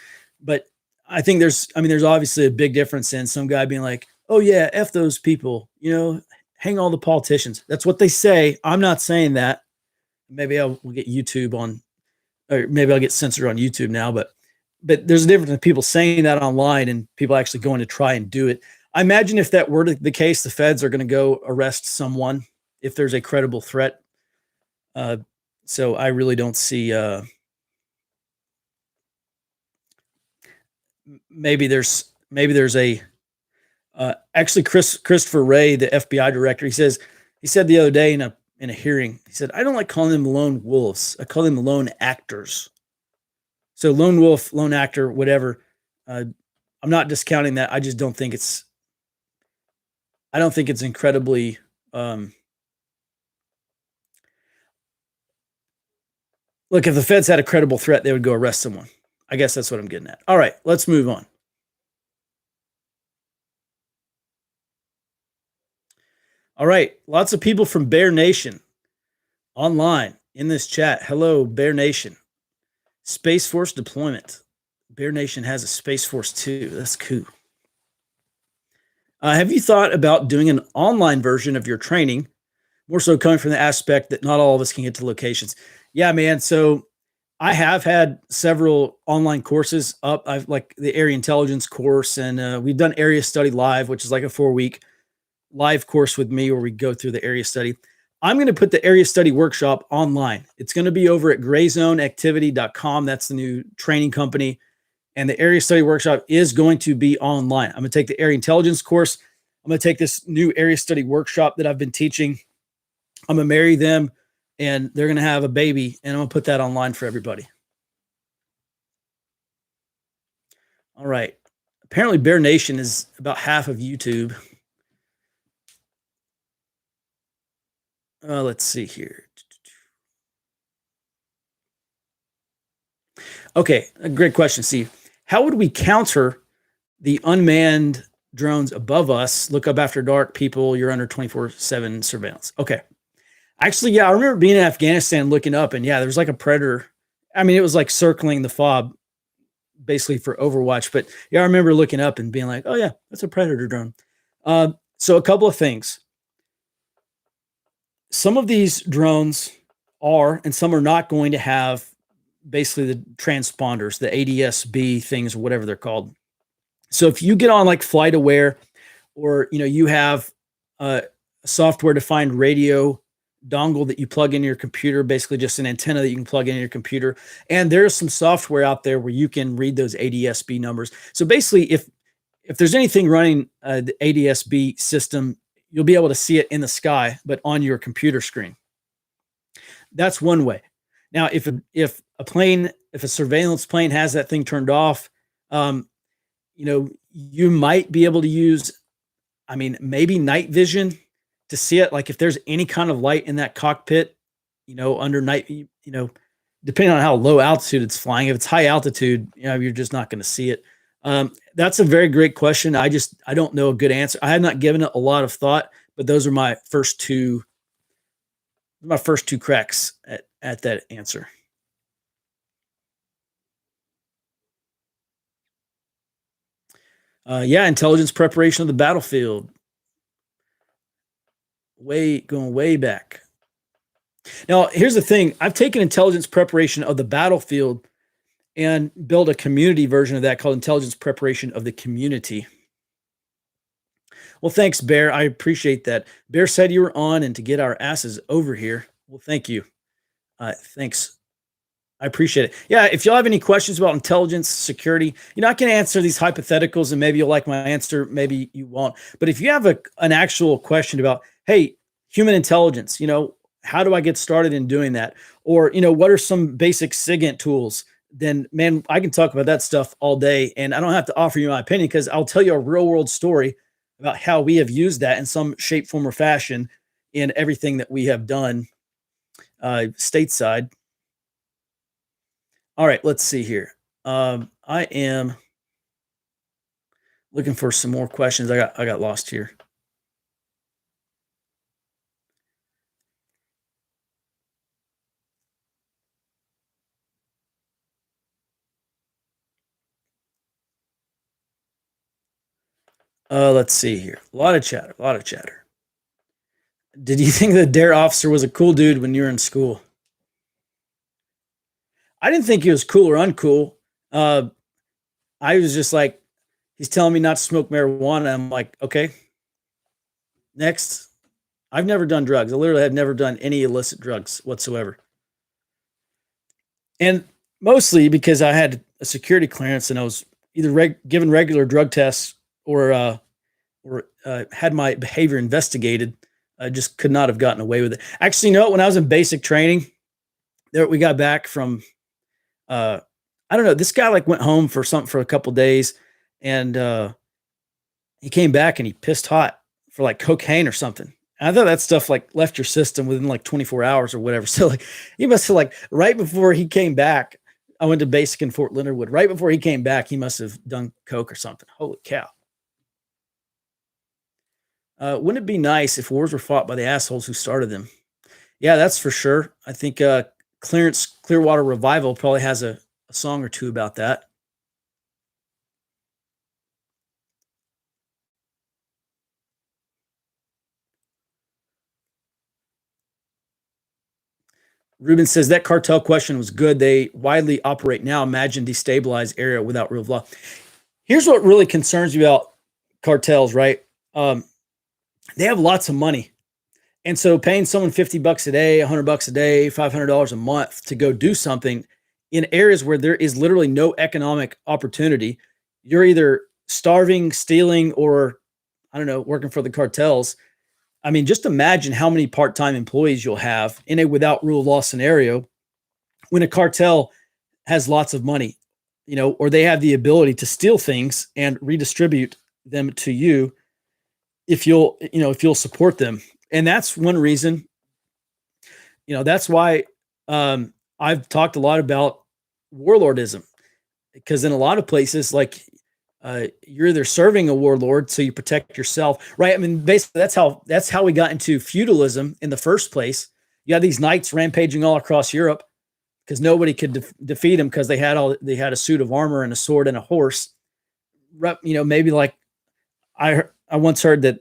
But I think there's obviously a big difference in some guy being like, oh yeah, F those people, hang all the politicians. That's what they say. I'm not saying that. Maybe I'll get YouTube on, or maybe I'll get censored on YouTube now, but there's a difference in people saying that online and people actually going to try and do it. I imagine if that were the case, the feds are going to go arrest someone if there's a credible threat. So I really don't see, maybe there's a, actually Christopher Wray, the FBI director, he said the other day in a hearing, he said, I don't like calling them lone wolves. I call them lone actors. So lone wolf, lone actor, whatever. I'm not discounting that. I just don't think it's incredibly, look, if the feds had a credible threat, they would go arrest someone. I guess that's what I'm getting at. All right, let's move on. All right, lots of people from Bear Nation online in this chat. Hello, Bear Nation. Space Force deployment. Bear Nation has a Space Force too. That's cool. Have you thought about doing an online version of your training? More so coming from the aspect that not all of us can get to locations. Yeah, man. So I have had several online courses up. I've like the area intelligence course, and we've done area study live, which is like a 4-week live course with me where we go through the area study. I'm going to put the area study workshop online. It's going to be over at grayzoneactivity.com. That's the new training company. And the area study workshop is going to be online. I'm going to take the area intelligence course. I'm going to take this new area study workshop that I've been teaching. I'm going to marry them, and they're going to have a baby, and I'm going to put that online for everybody. All right. Apparently Bear Nation is about half of YouTube. Let's see here. Okay, a great question, Steve. How would we counter the unmanned drones above us? Look up after dark, people, you're under 24/7 surveillance. Okay. Actually, yeah, I remember being in Afghanistan looking up, and yeah, there was like a predator. I mean, it was like circling the fob basically for Overwatch. But yeah, I remember looking up and being like, oh yeah, that's a predator drone. So a couple of things. Some of these drones are, and some are not going to have basically the transponders, the ADS-B things, or whatever they're called. So if you get on like FlightAware, or you have a software-defined radio dongle that you plug in your computer, basically just an antenna that you can plug in your computer, and there's some software out there where you can read those ADS-B numbers. So basically, if there's anything running the ADS-B system, you'll be able to see it in the sky, but on your computer screen. That's one way. Now, if a surveillance plane has that thing turned off, you might be able to use, maybe night vision to see it. Like if there's any kind of light in that cockpit, under night, depending on how low altitude it's flying. If it's high altitude, you're just not going to see it. That's a very great question. I don't know a good answer. I have not given it a lot of thought, but those are my first two cracks at that answer. Yeah, intelligence preparation of the battlefield. Going way back. Now, here's the thing. I've taken intelligence preparation of the battlefield and build a community version of that called intelligence preparation of the community. Well, thanks, Bear. I appreciate that. Bear said you were on and to get our asses over here. Well, thank you. Thanks. I appreciate it. Yeah, if y'all have any questions about intelligence, security, I can answer these hypotheticals and maybe you'll like my answer, maybe you won't. But if you have an actual question about, hey, human intelligence, how do I get started in doing that? Or, what are some basic SIGINT tools? Then, man, I can talk about that stuff all day and I don't have to offer you my opinion because I'll tell you a real world story about how we have used that in some shape, form, or fashion in everything that we have done stateside. All right, let's see here. I am looking for some more questions. I got lost here. Let's see here. A lot of chatter. A lot of chatter. Did you think the dare officer was a cool dude when you were in school? I didn't think he was cool or uncool. I was just like, he's telling me not to smoke marijuana. I'm like, okay, next. I've never done drugs. I literally have never done any illicit drugs whatsoever. And mostly because I had a security clearance and I was either given regular drug tests or had my behavior investigated. I just could not have gotten away with it. Actually, when I was in basic training, we got back from, I don't know, this guy like went home for something for a couple days and he came back and he pissed hot for like cocaine or something. And I thought that stuff like left your system within like 24 hours or whatever. So like he must have like right before he came back, I went to basic in Fort Leonard Wood. Right before he came back, he must have done coke or something. Holy cow. Wouldn't it be nice if wars were fought by the assholes who started them? Yeah, that's for sure. I think Clearwater Revival probably has a song or two about that. Ruben says that cartel question was good. They widely operate now. Imagine destabilized area without rule of law. Here's what really concerns me about cartels, right? They have lots of money. And so paying someone $50 a day, $100 a day, $500 a month to go do something in areas where there is literally no economic opportunity, you're either starving, stealing, or I don't know, working for the cartels. I mean, just imagine how many part-time employees you'll have in a without rule of law scenario when a cartel has lots of money, or they have the ability to steal things and redistribute them to you if you'll support them. And that's one reason, that's why I've talked a lot about warlordism, because in a lot of places, like you're either serving a warlord so you protect yourself, right? I mean, basically that's how we got into feudalism in the first place. You had these knights rampaging all across Europe because nobody could defeat them because they had a suit of armor and a sword and a horse. Maybe like I once heard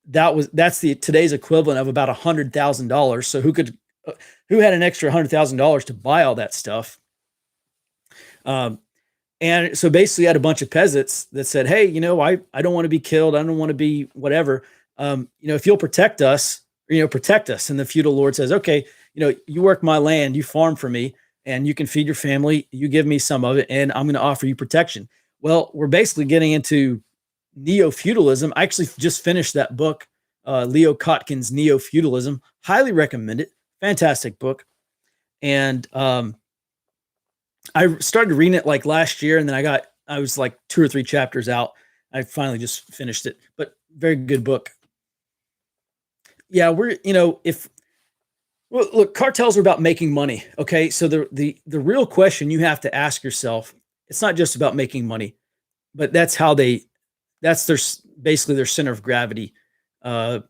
that's today's equivalent of about $100,000. So who had an extra $100,000 to buy all that stuff? And so basically you had a bunch of peasants that said, hey, I don't want to be killed. I don't want to be whatever. If you'll protect us, protect us. And the feudal lord says, okay, you work my land, you farm for me, and you can feed your family. You give me some of it, and I'm going to offer you protection. Well, we're basically getting into neo-feudalism. I actually just finished that book, Leo Kotkin's Neo-Feudalism. Highly recommend it. Fantastic book. And I started reading it like last year, and then I was like 2 or 3 chapters out. I finally just finished it, but very good book. Yeah, look, cartels are about making money. Okay. So the real question you have to ask yourself, it's not just about making money, but that's basically their center of gravity. Well,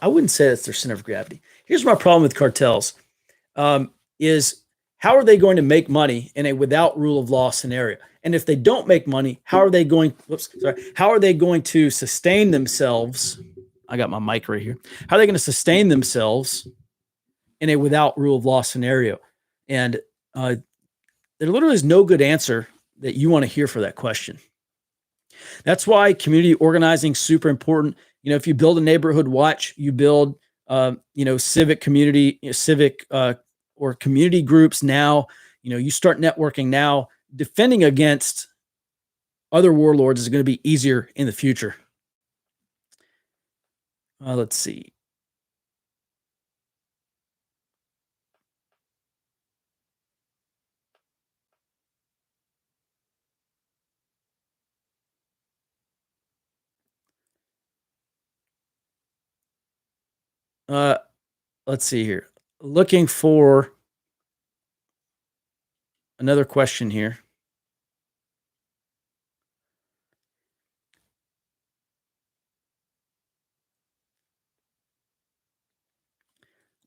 I wouldn't say that's their center of gravity. Here's my problem with cartels, is how are they going to make money in a without rule of law scenario? And if they don't make money, how are they going to sustain themselves? I got my mic right here. How are they going to sustain themselves in a without rule of law scenario? And there literally is no good answer that you want to hear for that question. That's why community organizing is super important. If you build a neighborhood watch, you build, civic community, civic or community groups now. You start networking now. Defending against other warlords is going to be easier in the future. Let's see. Let's see here. Looking for another question here.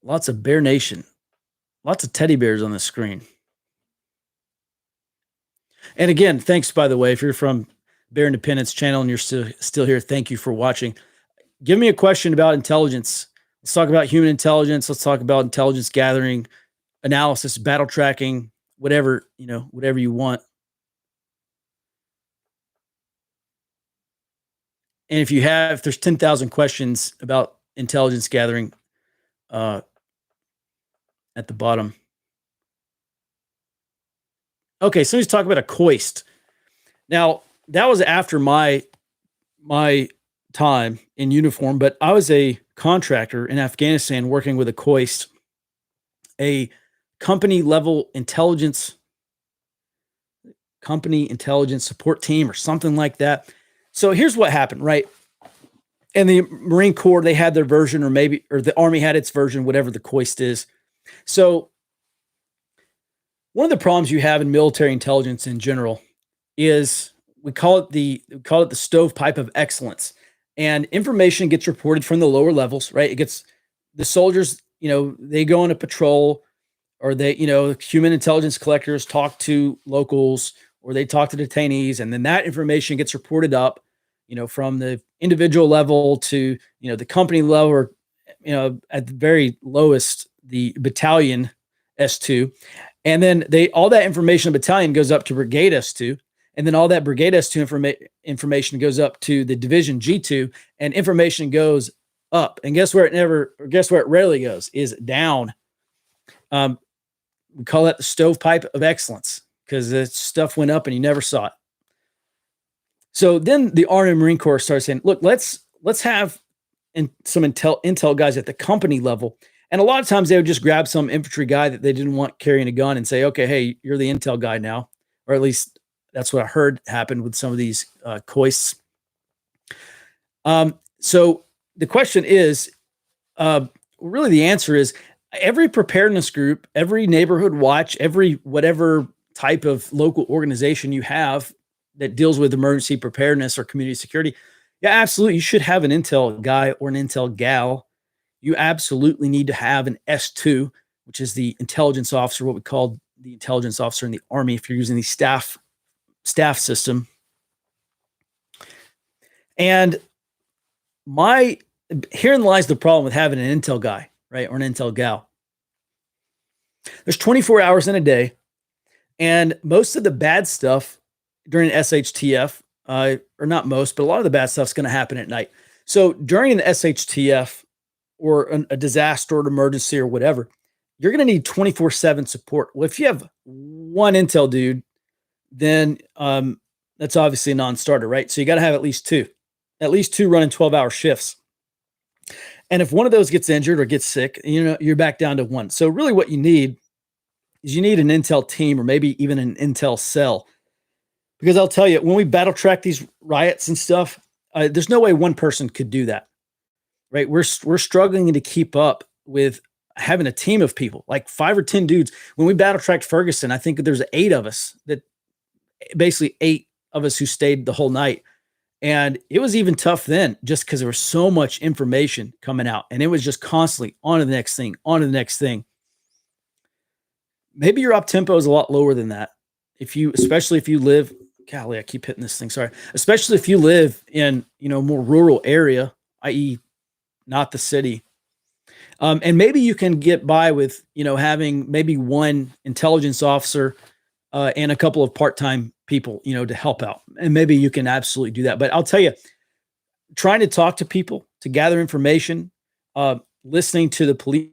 Lots of Bear Nation. Lots of teddy bears on the screen. And again, thanks, by the way, if you're from Bear Independence channel and you're still here, thank you for watching. Give me a question about intelligence. Let's talk about human intelligence. Let's talk about intelligence gathering, analysis, battle tracking, whatever you want. And if there's 10,000 questions about intelligence gathering at the bottom. Okay, so let's talk about a coist. Now, that was after my time in uniform, but I was a contractor in Afghanistan working with a coist, a company intelligence support team or something like that. So here's what happened, right? And the Marine Corps, they had their version, or the Army had its version, whatever the coist is. So one of the problems you have in military intelligence in general is we call it the stovepipe of excellence. And information gets reported from the lower levels, right? It gets the soldiers, they go on a patrol, or they, human intelligence collectors talk to locals, or they talk to detainees, and then that information gets reported up, from the individual level to, the company level, or, at the very lowest, the battalion S2. And then all that information battalion goes up to brigade S2. And then all that brigade S2 information goes up to the division G2, and information goes up. And guess where it rarely goes is down. We call that the stovepipe of excellence, because the stuff went up and you never saw it. So then the Army and Marine Corps started saying, look, let's have some intel guys at the company level. And a lot of times they would just grab some infantry guy that they didn't want carrying a gun and say, okay, hey, you're the intel guy now. Or at least that's what I heard happened with some of these coists. So the question is, really the answer is, every preparedness group, every neighborhood watch, every whatever type of local organization you have that deals with emergency preparedness or community security, yeah, absolutely, you should have an intel guy or an intel gal. You absolutely need to have an S2, which is the intelligence officer, what we call the intelligence officer in the Army if you're using the staff system. And herein lies the problem with having an intel guy, right? Or an intel gal. There's 24 hours in a day, and most of the bad stuff during SHTF, or not most, but a lot of the bad stuff is going to happen at night. So during an SHTF or a disaster or an emergency or whatever, you're going to need 24/7 support. Well, if you have one intel dude, then that's obviously a non-starter, right? So you got to have at least two running 12-hour shifts. And if one of those gets injured or gets sick, you're back down to one. So really what you need is an intel team, or maybe even an intel cell. Because I'll tell you, when we battle track these riots and stuff, there's no way one person could do that, right? We're struggling to keep up with having a team of people, like 5 or 10 dudes. When we battle tracked Ferguson, I think there's 8 of us, basically 8 of us who stayed the whole night. And it was even tough then, just because there was so much information coming out, and it was just constantly on to the next thing, on to the next thing. Maybe your op tempo is a lot lower than that. Especially if you live, golly, I keep hitting this thing. Sorry. Especially if you live in, more rural area, i.e. not the city. And maybe you can get by with, having maybe one intelligence officer and a couple of part-time people, to help out. And maybe you can absolutely do that. But I'll tell you, trying to talk to people, to gather information, listening to the police,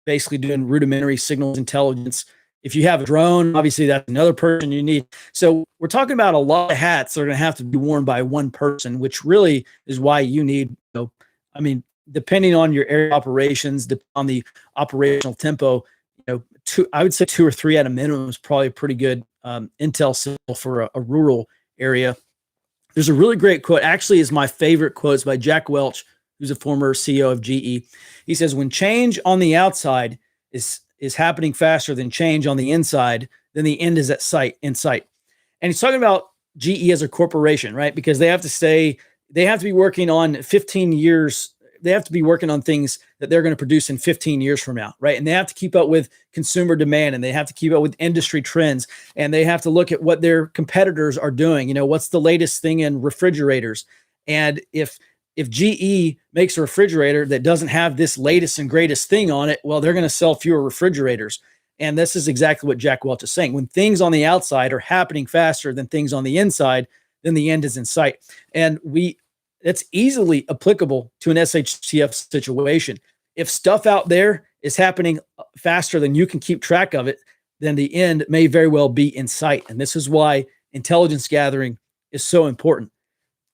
basically doing rudimentary signals intelligence. If you have a drone, obviously that's another person you need. So we're talking about a lot of hats that are going to have to be worn by one person, which really is why you need, I mean, depending on your area operations, on the operational tempo, I would say 2 or 3 at a minimum is probably a pretty good intel signal for a rural area. There's a really great quote, actually is my favorite quote. It's by Jack Welch, who's a former CEO of GE. He says, when change on the outside is happening faster than change on the inside, then the end is in sight. And he's talking about GE as a corporation, right? Because they have to be working on 15 years. They have to be working on things that they're going to produce in 15 years from now, right? And they have to keep up with consumer demand, and they have to keep up with industry trends, and they have to look at what their competitors are doing. What's the latest thing in refrigerators? And if GE makes a refrigerator that doesn't have this latest and greatest thing on it, well, they're going to sell fewer refrigerators. And this is exactly what Jack Welch is saying. When things on the outside are happening faster than things on the inside, then the end is in sight. And it's easily applicable to an SHTF situation. If stuff out there is happening faster than you can keep track of it, then the end may very well be in sight. And this is why intelligence gathering is so important.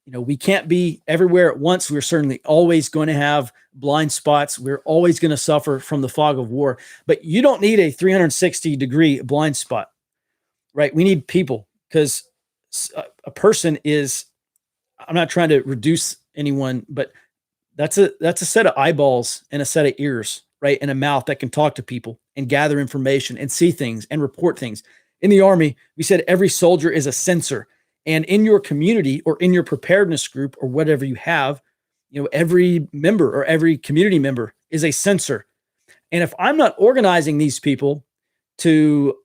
We can't be everywhere at once. We're certainly always going to have blind spots. We're always going to suffer from the fog of war, but you don't need a 360-degree blind spot, right? We need people, because a person is, I'm not trying to reduce anyone, but that's a set of eyeballs and a set of ears, right? And a mouth that can talk to people and gather information and see things and report things. In the Army, we said every soldier is a sensor. And in your community or in your preparedness group or whatever you have, every member or every community member is a sensor. And if I'm not organizing these people to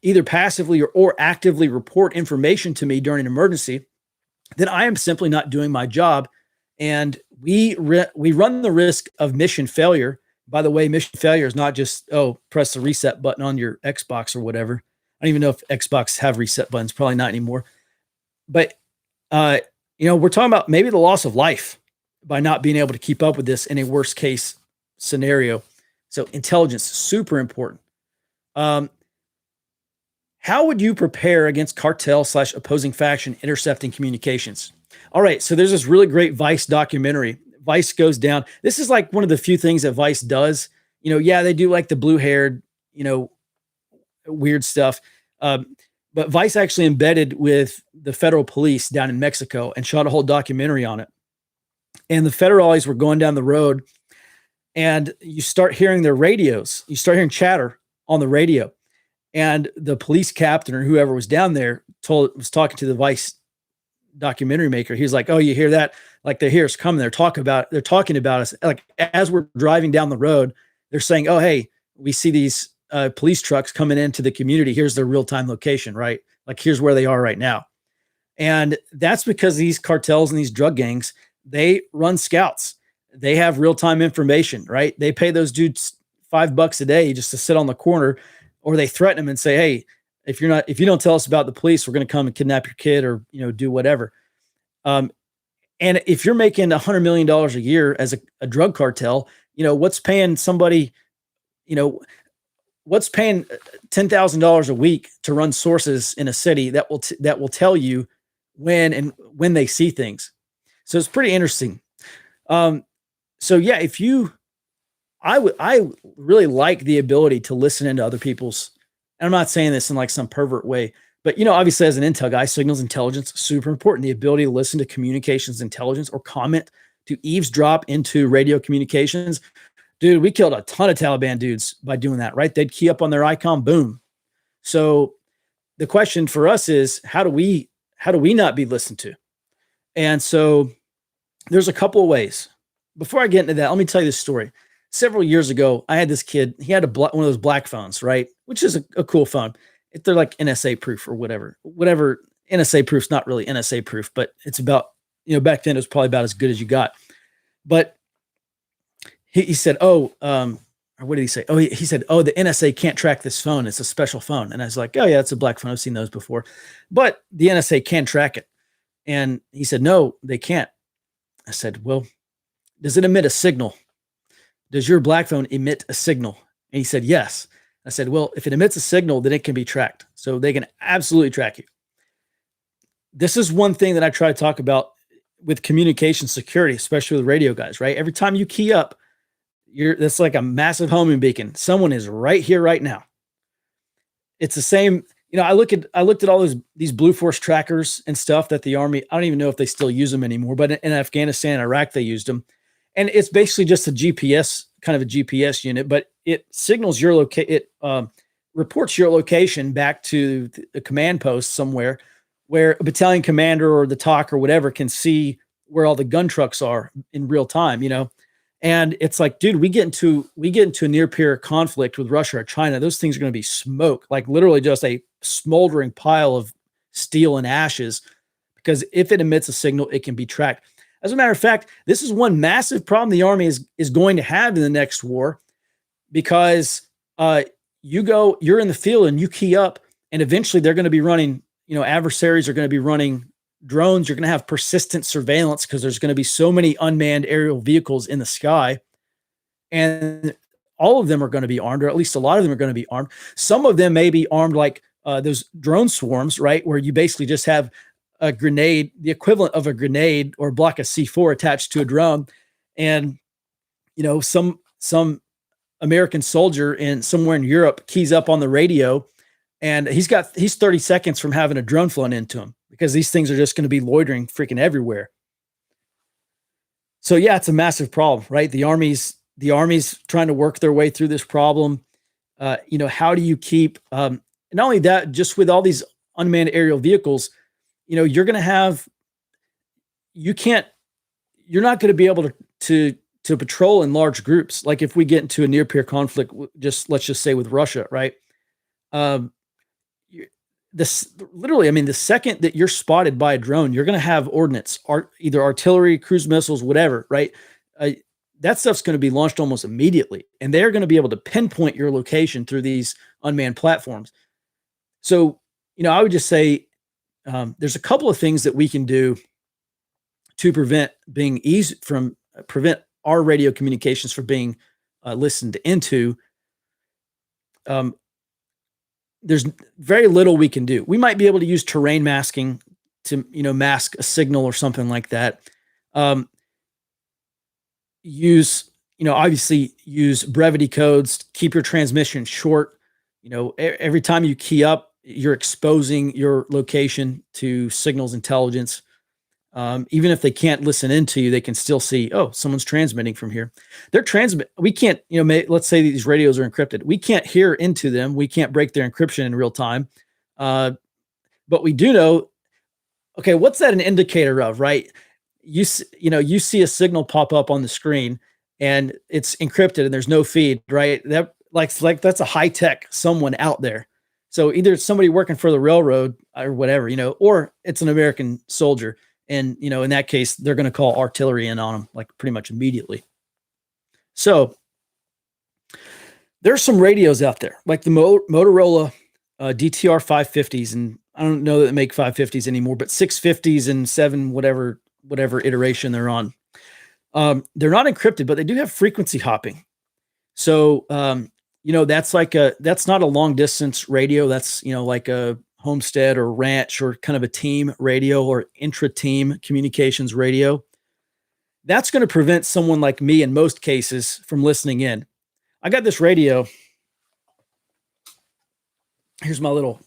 either passively or actively report information to me during an emergency, then I am simply not doing my job. And we run the risk of mission failure. By the way, mission failure is not just, press the reset button on your Xbox or whatever. I don't even know if Xbox have reset buttons, probably not anymore. But, we're talking about maybe the loss of life by not being able to keep up with this in a worst case scenario. So intelligence, super important. How would you prepare against cartel/opposing faction intercepting communications? All right. So there's this really great Vice documentary. Vice goes down. This is like one of the few things that Vice does. They do like the blue-haired, weird stuff. But Vice actually embedded with the federal police down in Mexico and shot a whole documentary on it. And the federales were going down the road, and you start hearing their radios. You start hearing chatter on the radio. And the police captain or whoever was down there was talking to the Vice documentary maker. He was like, "Oh, you hear that? Like, they hear us coming. They're talking about us. Like, as we're driving down the road, they're saying, oh, hey, we see these police trucks coming into the community. Here's their real-time location, right? Like, here's where they are right now." And that's because these cartels and these drug gangs, they run scouts. They have real-time information, right? They pay those dudes $5 a day just to sit on the corner, or they threaten them and say, "Hey, if you don't tell us about the police, we're going to come and kidnap your kid or, do whatever." And if you're making $100 million a year as a drug cartel, what's paying somebody, what's paying $10,000 a week to run sources in a city that will tell you when they see things. So it's pretty interesting. So yeah, I really like the ability to listen into other people's, and I'm not saying this in like some pervert way, but obviously as an intel guy, signals intelligence, super important. The ability to listen to communications intelligence or comment, to eavesdrop into radio communications. Dude, we killed a ton of Taliban dudes by doing that, right? They'd key up on their icon, boom. So the question for us is, how do we not be listened to? And so there's a couple of ways. Before I get into that, let me tell you this story. Several years ago, I had this kid. He had one of those black phones, right? Which is a cool phone. They're like NSA proof or whatever. NSA proof's not really NSA proof, but it's about, back then it was probably about as good as you got. But he said, or what did he say? Oh, he said, "Oh, the NSA can't track this phone. It's a special phone." And I was like, "Oh yeah, it's a black phone. I've seen those before." But the NSA can track it. And he said, "No, they can't." I said, "Well, does it emit a signal?" does your black phone emit a signal? And he said, yes. I said, well, if it emits a signal, then it can be tracked. So they can absolutely track you. This is one thing that I try to talk about with communication security, especially with radio guys, right? Every time you key up, that's like a massive homing beacon. Someone is right here, right now. It's the same. I looked at all these Blue Force trackers and stuff that the Army, I don't even know if they still use them anymore, but in Afghanistan and Iraq, they used them. And it's basically just a GPS, kind of a GPS unit, but it signals your it reports your location back to the command post somewhere where a battalion commander or the TOC or whatever can see where all the gun trucks are in real time, And it's like, dude, we get into a near peer conflict with Russia or China. Those things are going to be smoke, like literally just a smoldering pile of steel and ashes, because if it emits a signal, it can be tracked. As a matter of fact, this is one massive problem the Army is going to have in the next war, because you're in the field and you key up, and eventually they're going to be running, adversaries are going to be running drones. You're going to have persistent surveillance because there's going to be so many unmanned aerial vehicles in the sky, and all of them are going to be armed, or at least a lot of them are going to be armed. Some of them may be armed like those drone swarms, right? Where you basically just have a grenade, the equivalent of a grenade or a block of C4 attached to a drone. And, some American soldier somewhere in Europe keys up on the radio, and he's 30 seconds from having a drone flown into him, because these things are just going to be loitering freaking everywhere. So yeah, it's a massive problem, right? The Army's trying to work their way through this problem. How do you keep, not only that, just with all these unmanned aerial vehicles, you're going to have, you're not going to be able to patrol in large groups. Like if we get into a near peer conflict, let's just say with Russia, right? The second that you're spotted by a drone, you're going to have ordnance, either artillery, cruise missiles, whatever, right? That stuff's going to be launched almost immediately, and they're going to be able to pinpoint your location through these unmanned platforms. So, I would just say there's a couple of things that we can do to prevent our radio communications from being listened into. There's very little we can do. We might be able to use terrain masking to, mask a signal or something like that. Obviously use brevity codes, keep your transmission short. Every time you key up, you're exposing your location to signals intelligence. Even if they can't listen into you, they can still see, oh, someone's transmitting from here. We can't, let's say these radios are encrypted. We can't hear into them. We can't break their encryption in real time. But we do know, okay, what's that an indicator of, right? You see a signal pop up on the screen and it's encrypted and there's no feed, right? That like that's a high tech someone out there. So either it's somebody working for the railroad or whatever, or it's an American soldier. And, in that case, they're going to call artillery in on them, like pretty much immediately. So there's some radios out there, like the Motorola DTR 550s. And I don't know that they make 550s anymore, but 650s and 7, whatever iteration they're on. They're not encrypted, but they do have frequency hopping. So, that's not a long distance radio. That's, like a homestead or ranch or kind of a team radio or intra-team communications radio. That's going to prevent someone like me in most cases from listening in. I got this radio. Here's my little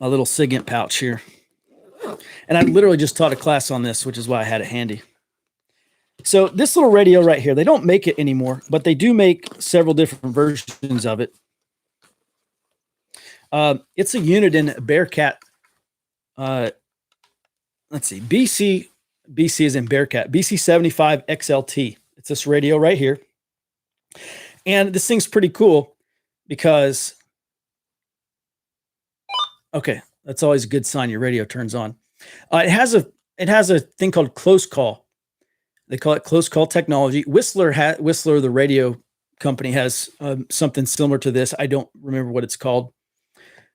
SIGINT pouch here. And I literally just taught a class on this, which is why I had it handy. So this little radio right here, they don't make it anymore, but they do make several different versions of it. It's a Uniden Bearcat. Let's see, BC is in Bearcat, BC75 XLT. It's this radio right here. And this thing's pretty cool because, okay, that's always a good sign your radio turns on. It has a thing called close call. They call it close call technology. Whistler, the radio company, has something similar to this. I don't remember what it's called.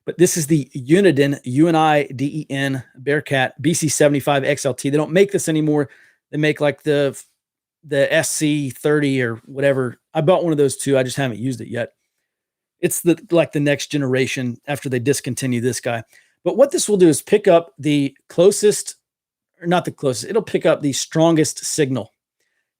But this is the Uniden, UNIDEN Bearcat BC75 XLT. They don't make this anymore. They make like the the SC30 or whatever. I bought one of those too. I just haven't used it yet. It's the next generation after they discontinue this guy. But what this will do is pick up the closest, or not the closest, it'll pick up the strongest signal.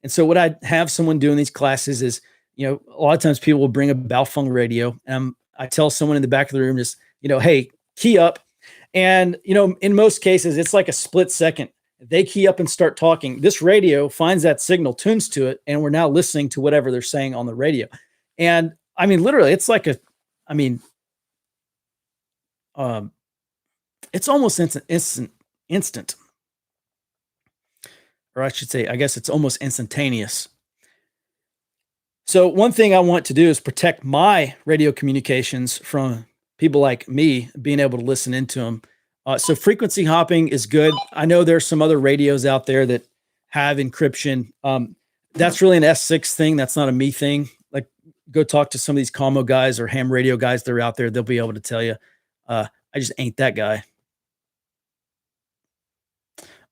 And so what I have someone do in these classes is, a lot of times people will bring a Balkanization radio, and I tell someone in the back of the room, just, hey, key up. And, in most cases, it's like a split second. If they key up and start talking, this radio finds that signal, tunes to it, and we're now listening to whatever they're saying on the radio. And I mean, literally, it's like it's almost instant. Or I should say, I guess it's almost instantaneous. So one thing I want to do is protect my radio communications from people like me being able to listen into them. So frequency hopping is good. I know there's some other radios out there that have encryption. That's really an S6 thing. That's not a me thing. Like, go talk to some of these commo guys or ham radio guys that are out there. They'll be able to tell you. I just ain't that guy.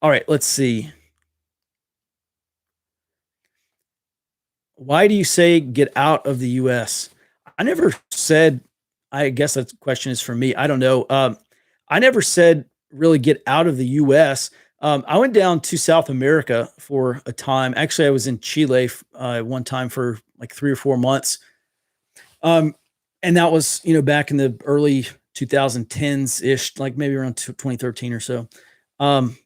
All right, let's see. Why do you say get out of the U.S.? I never said, I guess that question is for me. I don't know. I never said really get out of the U.S. I went down to South America for a time. Actually, I was in Chile one time for like 3 or 4 months. And that was, back in the early 2010s-ish, like maybe around 2013 or so. And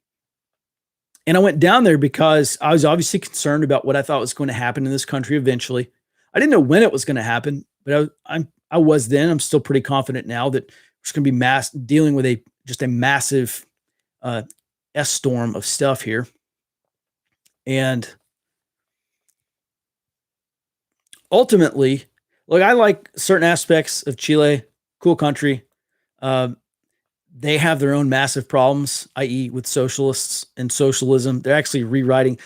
I went down there because I was obviously concerned about what I thought was going to happen in this country eventually. I didn't know when it was going to happen, but I was then. I'm still pretty confident now that it's going to be dealing with just a massive S-storm of stuff here. And ultimately, look, I like certain aspects of Chile, cool country. They have their own massive problems, i.e. with socialists and socialism. They're actually rewriting.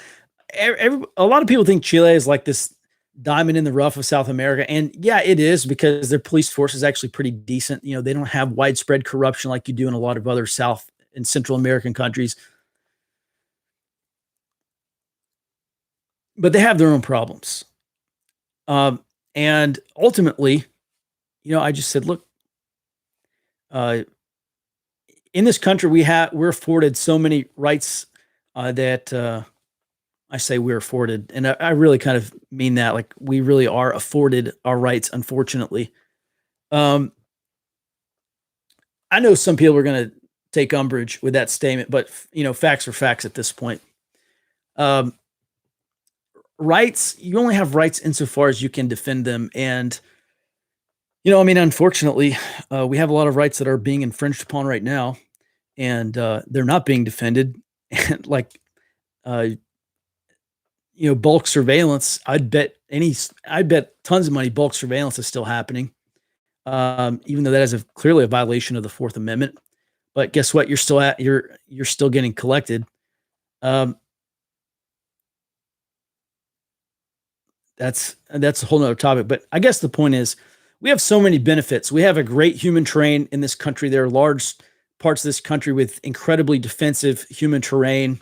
A lot of people think Chile is like this diamond in the rough of South America. And yeah, it is, because their police force is actually pretty decent. They don't have widespread corruption like you do in a lot of other South and Central American countries. But they have their own problems. And ultimately, I just said, look, in this country, we're afforded so many rights that I say we're afforded, and I really kind of mean that. Like, we really are afforded our rights, unfortunately. I know some people are going to take umbrage with that statement, but facts are facts at this point. Rights, you only have rights insofar as you can defend them, and unfortunately, we have a lot of rights that are being infringed upon right now, and they're not being defended. And bulk surveillance, I'd bet tons of money bulk surveillance is still happening, even though that is clearly a violation of the Fourth Amendment. But guess what? You're still getting collected. That's a whole nother topic. But I guess the point is, we have so many benefits. We have a great human terrain in this country. There are large parts of this country with incredibly defensive human terrain.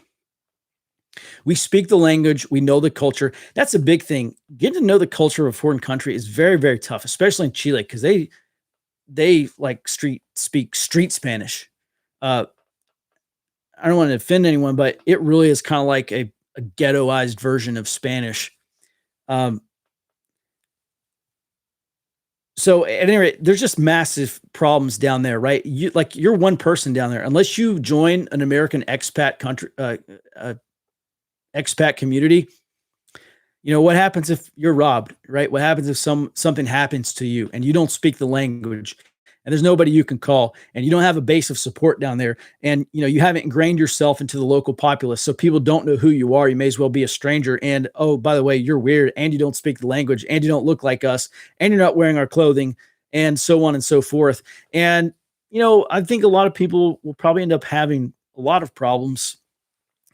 We speak the language. We know the culture. That's a big thing. Getting to know the culture of a foreign country is very, very tough, especially in Chile, because they like speak street Spanish. I don't want to offend anyone, but it really is kind of like a ghettoized version of Spanish. So at any rate, there's just massive problems down there, right? You're one person down there. Unless you join an American expat community, what happens if you're robbed, right? What happens if something happens to you and you don't speak the language, and there's nobody you can call, and you don't have a base of support down there, and you haven't ingrained yourself into the local populace, so people don't know who you are. You may as well be a stranger, and oh, by the way, you're weird, and you don't speak the language, and you don't look like us, and you're not wearing our clothing, and so on and so forth. And I think a lot of people will probably end up having a lot of problems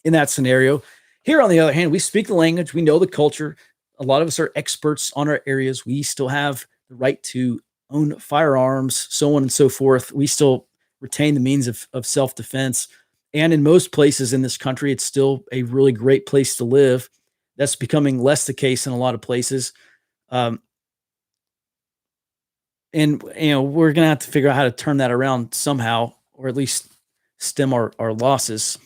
in that scenario. Here, on the other hand, we speak the language, we know the culture. A lot of us are experts on our areas. We still have the right to own firearms, so on and so forth. We still retain the means of self-defense. And in most places in this country, it's still a really great place to live. That's becoming less the case in a lot of places. And we're going to have to figure out how to turn that around somehow, or at least stem our losses.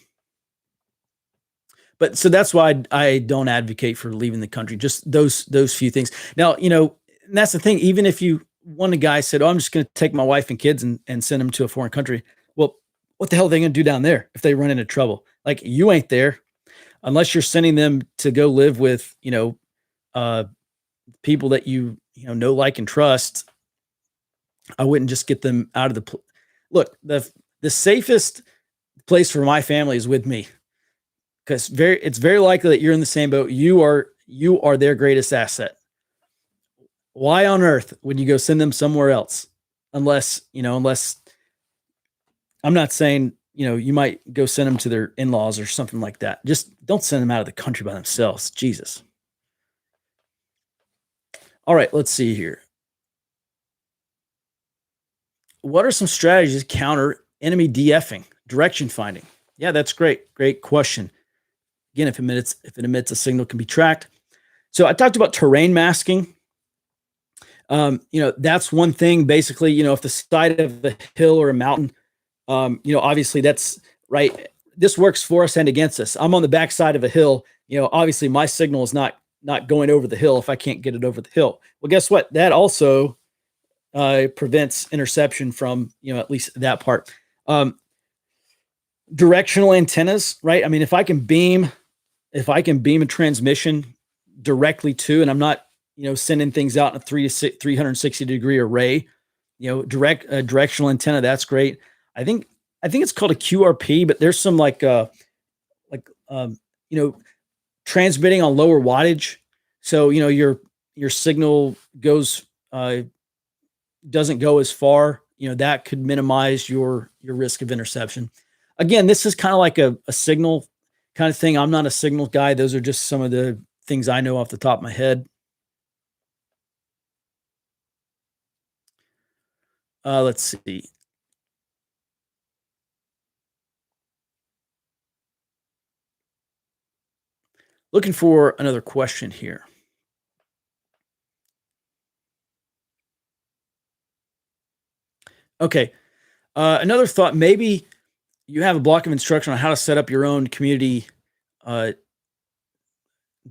But so that's why I don't advocate for leaving the country. Just those few things. Now, and that's the thing. Even if one guy said, "Oh, I'm just going to take my wife and kids and send them to a foreign country," well, what the hell are they going to do down there if they run into trouble? Like, you ain't there unless you're sending them to go live with people that you know, like, and trust. I wouldn't just get them out of look. The safest place for my family is with me. Because it's very likely that you're in the same boat. You are their greatest asset. Why on earth would you go send them somewhere else? Unless I'm not saying, you might go send them to their in-laws or something like that. Just don't send them out of the country by themselves. Jesus. All right, let's see here. What are some strategies to counter enemy Df'ing, direction finding? Yeah, that's great. Great question. Again, if it emits a signal, can be tracked. So I talked about terrain masking. That's one thing. Basically, if the side of a hill or a mountain, obviously that's right. This works for us and against us. I'm on the backside of a hill. Obviously my signal is not going over the hill if I can't get it over the hill. Well, guess what? That also prevents interception from, at least that part. Directional antennas, right? I mean, if I can beam a transmission directly to, and I'm not, sending things out in a 360 degree array, directional antenna, that's great. I think it's called a QRP, but there's some transmitting on lower wattage. So, your signal doesn't go as far, that could minimize your risk of interception. Again, this is kind of like a signal kind of thing. I'm not a signal guy. Those are just some of the things I know off the top of my head. Let's see. Looking for another question here. Okay. Another thought, maybe you have a block of instruction on how to set up your own community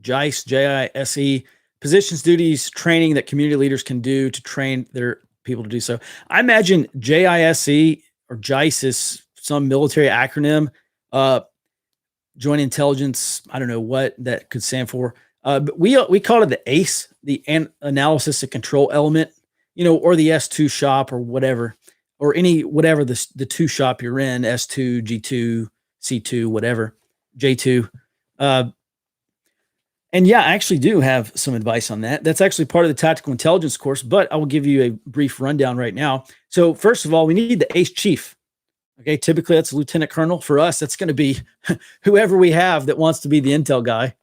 JICE, JISE, positions, duties, training that community leaders can do to train their people to do so. I imagine JISE or JICE is some military acronym, Joint Intelligence. I don't know what that could stand for. But we call it the ACE, the Analysis and Control Element, or the S2 shop or whatever, or whatever the 2 shop you're in, S2, G2, C2, whatever, J2. And yeah, I actually do have some advice on that. That's actually part of the tactical intelligence course, but I will give you a brief rundown right now. So first of all, we need the ACE chief. Okay, typically that's a lieutenant colonel. For us, that's going to be whoever we have that wants to be the intel guy.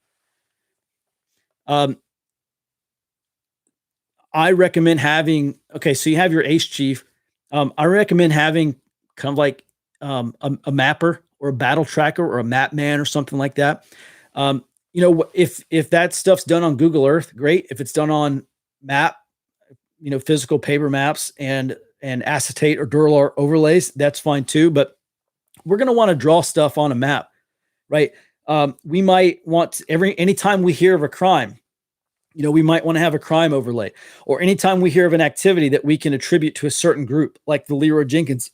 I recommend having, so you have your ACE chief. I recommend having kind of like a mapper or a battle tracker or a map man or something like that. If that stuff's done on Google Earth, great. If it's done on map, physical paper maps and acetate or Duralor overlays, that's fine too. But we're going to want to draw stuff on a map, right? We might want anytime we hear of a crime, we might want to have a crime overlay, or anytime we hear of an activity that we can attribute to a certain group, like the Leroy Jenkins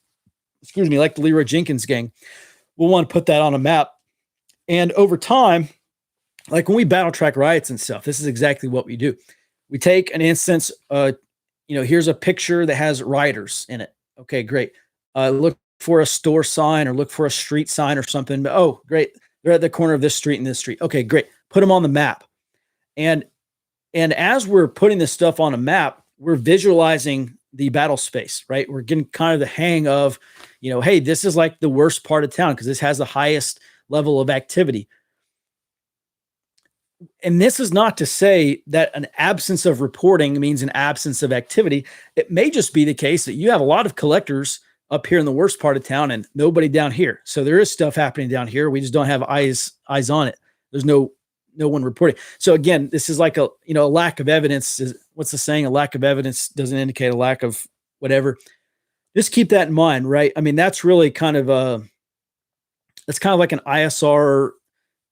gang, we'll want to put that on a map. And over time, like when we battle track riots and stuff, this is exactly what we do. We take an instance, here's a picture that has rioters in it. Okay, great. Look for a store sign or look for a street sign or something. Oh, great. They're at the corner of this street and this street. Okay, great. Put them on the map. And as we're putting this stuff on a map, we're visualizing the battle space, right? We're getting kind of the hang of, hey, this is like the worst part of town because this has the highest level of activity. And this is not to say that an absence of reporting means an absence of activity. It may just be the case that you have a lot of collectors up here in the worst part of town and nobody down here. So there is stuff happening down here. We just don't have eyes on it. There's no no one reporting. So again, this is like a lack of evidence. What's the saying? A lack of evidence doesn't indicate a lack of whatever. Just keep that in mind, right? I mean, that's really kind of like an ISR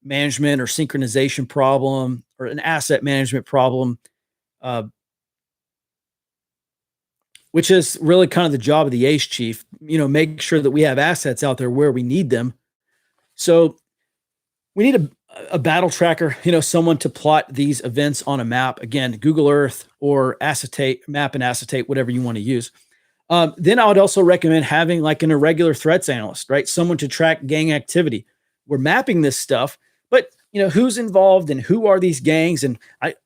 management or synchronization problem or an asset management problem, which is really kind of the job of the ace chief, make sure that we have assets out there where we need them. So we need a battle tracker, someone to plot these events on a map. Again, Google Earth or acetate, map and acetate, whatever you want to use. Then I would also recommend having like an irregular threats analyst, right? Someone to track gang activity. We're mapping this stuff, but who's involved and who are these gangs and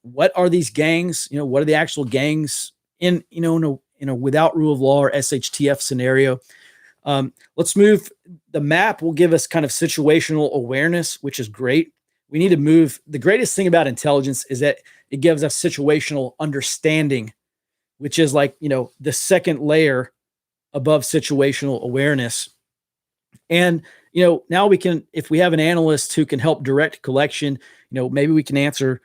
what are these gangs? What are the actual gangs in a without rule of law or SHTF scenario? Let's move. The map will give us kind of situational awareness, which is great. We need to move. The greatest thing about intelligence is that it gives us situational understanding, which is like, the second layer above situational awareness. And, now we can, if we have an analyst who can help direct collection, maybe we can answer,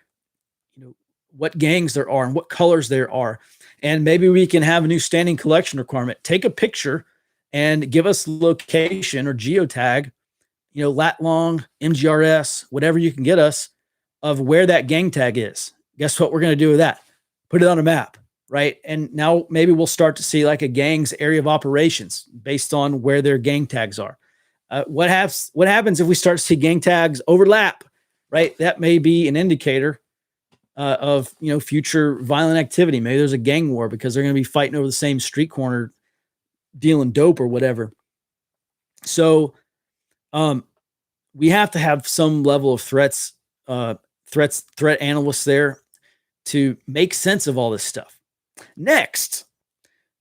what gangs there are and what colors there are. And maybe we can have a new standing collection requirement. Take a picture and give us location or geotag, lat long, MGRS, whatever you can get us of where that gang tag is. Guess what we're going to do with that? Put it on a map, right? And now maybe we'll start to see like a gang's area of operations based on where their gang tags are. What happens if we start to see gang tags overlap, right? That may be an indicator of future violent activity. Maybe there's a gang war because they're going to be fighting over the same street corner, dealing dope or whatever. So we have to have some level of threat analysts there to make sense of all this stuff. Next,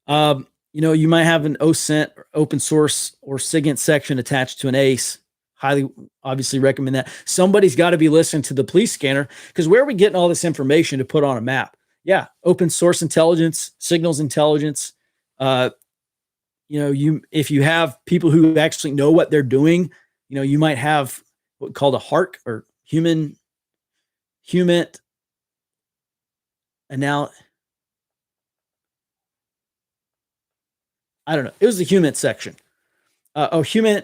you might have an OSINT or open source or SIGINT section attached to an ACE. Highly, obviously recommend that. Somebody's got to be listening to the police scanner, because where are we getting all this information to put on a map? Yeah, open source intelligence, signals intelligence. If you have people who actually know what they're doing, you might have what's called a HARC or human I don't know. It was the human section. Human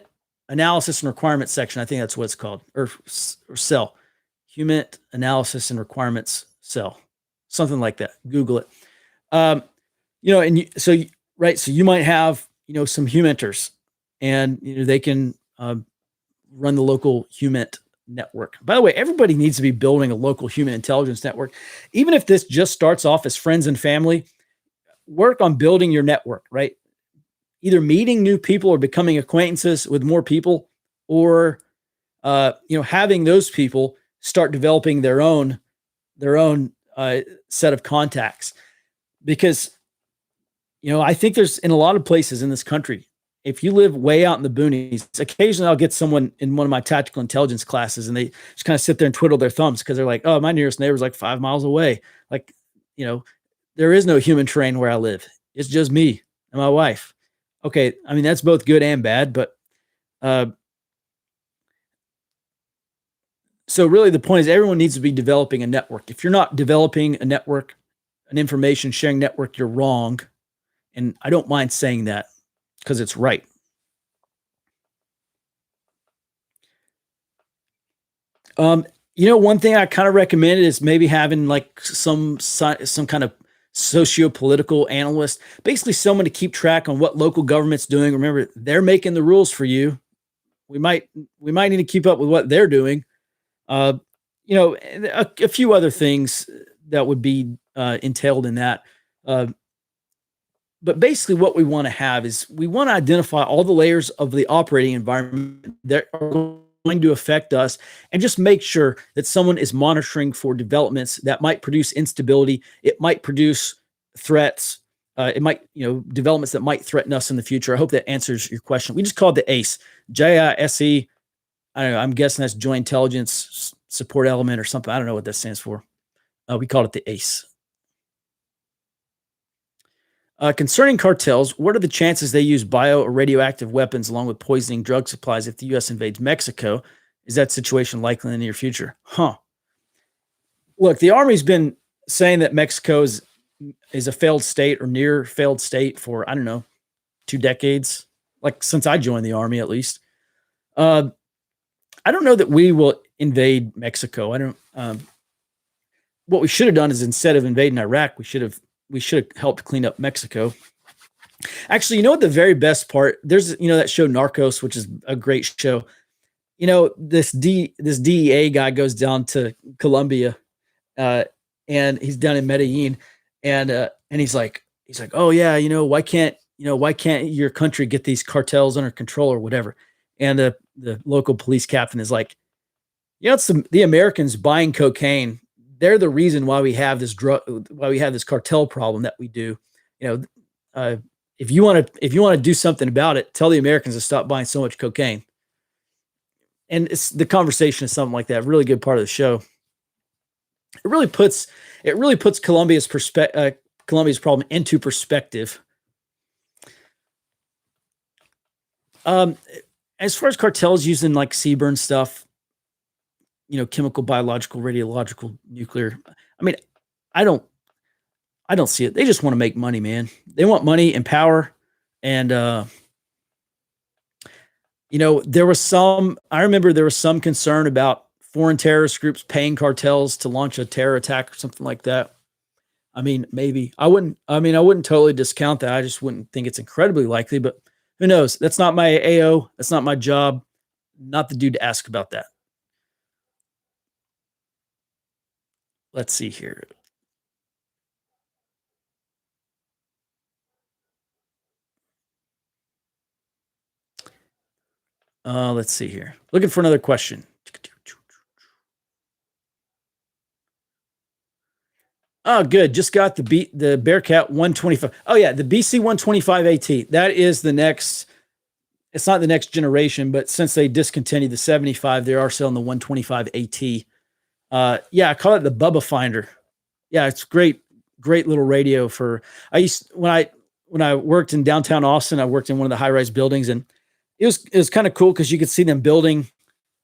analysis and requirements section. I think that's what it's called, or cell. Human analysis and requirements cell, something like that. Google it. So you might have some humenters, and they can run the local human network. By the way, everybody needs to be building a local human intelligence network, even if this just starts off as friends and family. Work on building your network, right? Either meeting new people or becoming acquaintances with more people, or having those people start developing their own set of contacts. Because I think there's, in a lot of places in this country, if you live way out in the boonies, occasionally I'll get someone in one of my tactical intelligence classes and they just kind of sit there and twiddle their thumbs because they're like, oh, my nearest neighbor's like 5 miles away. Like, there is no human terrain where I live. It's just me and my wife. Okay, I mean, that's both good and bad, but so really the point is everyone needs to be developing a network. If you're not developing a network, an information sharing network, you're wrong. And I don't mind saying that because it's right. One thing I kind of recommended is maybe having like some kind of socio-political analyst, basically someone to keep track on what local government's doing. Remember, they're making the rules for you. We might need to keep up with what they're doing. A few other things that would be entailed in that. But basically what we want to have is we want to identify all the layers of the operating environment that are going to affect us, and just make sure that someone is monitoring for developments that might produce instability. It might produce threats. It might, developments that might threaten us in the future. I hope that answers your question. We just called the ACE, JISE. I don't know. I'm guessing that's Joint Intelligence Support Element or something. I don't know what that stands for. We called it the ACE. Concerning cartels, what are the chances they use bio or radioactive weapons along with poisoning drug supplies if the U.S. invades Mexico? Is that situation likely in the near future? Look, the Army's been saying that Mexico is a failed state or near failed state for, I don't know, 2 decades, like since I joined the Army at least. Uh, I don't know that we will invade Mexico. I don't. What we should have done is instead of invading Iraq, we should have helped clean up Mexico. Actually, you know what the very best part? There's that show Narcos, which is a great show. This DEA guy goes down to Colombia, uh, and he's down in Medellin, and he's like, oh yeah, why can't your country get these cartels under control or whatever? And the local police captain is like, it's the Americans buying cocaine. They're the reason why we have this cartel problem that we do. You know, if you want to do something about it, tell the Americans to stop buying so much cocaine. And it's the conversation is something like that. Really good part of the show. It really puts Colombia's problem into perspective. Um, as far as cartels using like CBRN stuff, chemical, biological, radiological, nuclear. I mean, I don't I don't see it. They just want to make money, man. They want money and power. And I remember there was some concern about foreign terrorist groups paying cartels to launch a terror attack or something like that. I mean, maybe. I wouldn't totally discount that. I just wouldn't think it's incredibly likely, but who knows? That's not my AO. That's not my job. Not the dude to ask about that. Let's see here. Let's see here. Looking for another question. Oh, good. Just got the Bearcat 125. Oh yeah, the BC 125 AT. That is the next. It's not the next generation, but since they discontinued the 75, they are selling the 125 AT. Yeah, I call it the Bubba Finder. Yeah, it's great, great little radio for. I used when I worked in downtown Austin. I worked in one of the high rise buildings, and it was kind of cool because you could see them building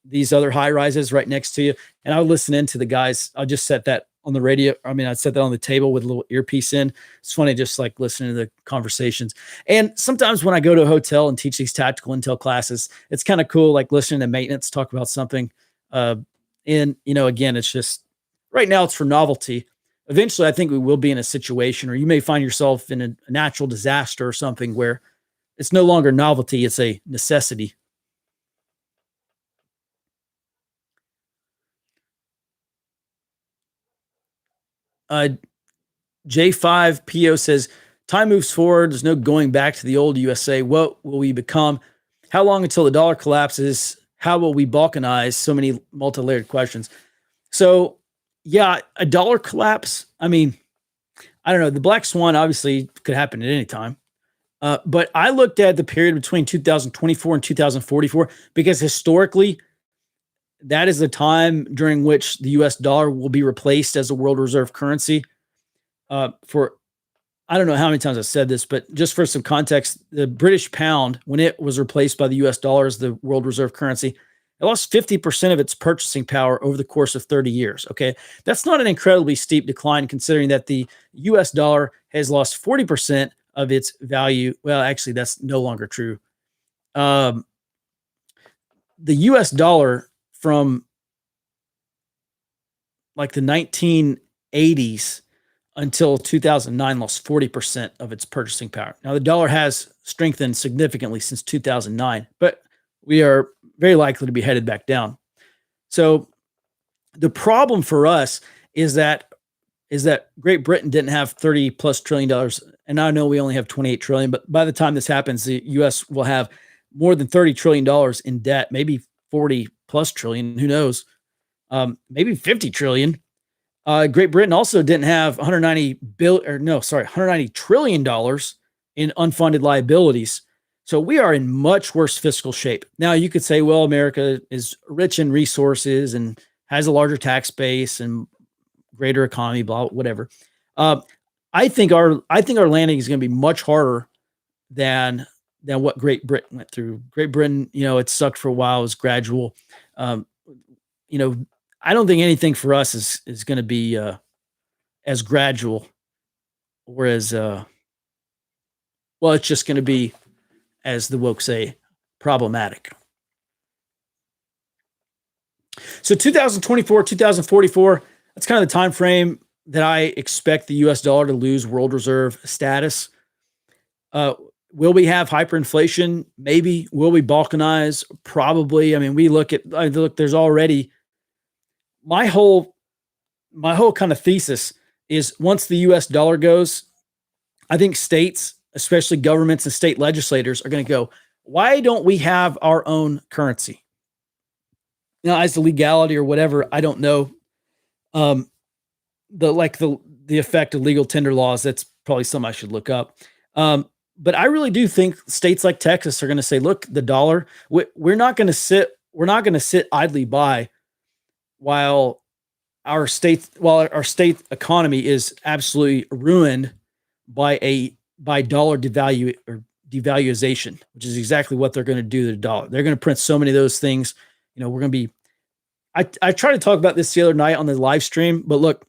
these other high rises right next to you. And I would listen in to the guys. I'll just set that on the radio. I mean, I'd set that on the table with a little earpiece in. It's funny just like listening to the conversations. And sometimes when I go to a hotel and teach these tactical intel classes, it's kind of cool, like listening to maintenance talk about something. And, again, it's just right now it's for novelty. Eventually, I think we will be in a situation, or you may find yourself in a natural disaster or something where it's no longer novelty, it's a necessity. Uh, J5PO says, time moves forward. There's no going back to the old USA. What will we become? How long until the dollar collapses? How will we balkanize? So many multi-layered questions. So, yeah, a dollar collapse. I mean, I don't know. The black swan obviously could happen at any time. But I looked at the period between 2024 and 2044 because historically, that is the time during which the US dollar will be replaced as a world reserve currency. For I don't know how many times I've said this, but just for some context, the British pound, when it was replaced by the US dollar as the world reserve currency, it lost 50% of its purchasing power over the course of 30 years. Okay. That's not an incredibly steep decline considering that the US dollar has lost 40% of its value. Well, actually, that's no longer true. Um, the US dollar from like the 1980s until 2009 lost 40% of its purchasing power. Now, the dollar has strengthened significantly since 2009, but we are very likely to be headed back down. So the problem for us is that Great Britain didn't have 30 plus trillion dollars, and I know we only have 28 trillion, but by the time this happens, the US will have more than 30 trillion dollars in debt, maybe 40 plus trillion, who knows? Maybe 50 trillion. Great Britain also didn't have 190 trillion dollars in unfunded liabilities. So we are in much worse fiscal shape. Now you could say, well, America is rich in resources and has a larger tax base and greater economy, blah, whatever. I think our landing is going to be much harder than what Great Britain went through. Great Britain, it sucked for a while. It was gradual. Um, I don't think anything for us is going to be as gradual or as well. It's just going to be, as the woke say, problematic. So 2024, 2044, that's kind of the time frame that I expect the US dollar to lose world reserve status. Will we have hyperinflation? Maybe. Will we balkanize? Probably. I mean, there's already my whole kind of thesis is once the US dollar goes, I think states, especially governments and state legislators, are going to go, why don't we have our own currency? Now, as to legality or whatever, I don't know. The effect of legal tender laws, that's probably something I should look up. But I really do think states like Texas are going to say, look, the dollar, we're not going to sit idly by while our state economy is absolutely ruined by dollar devaluation, which is exactly what they're going to do to the dollar. They're going to print so many of those things. We're going to be, I tried to talk about this the other night on the live stream, but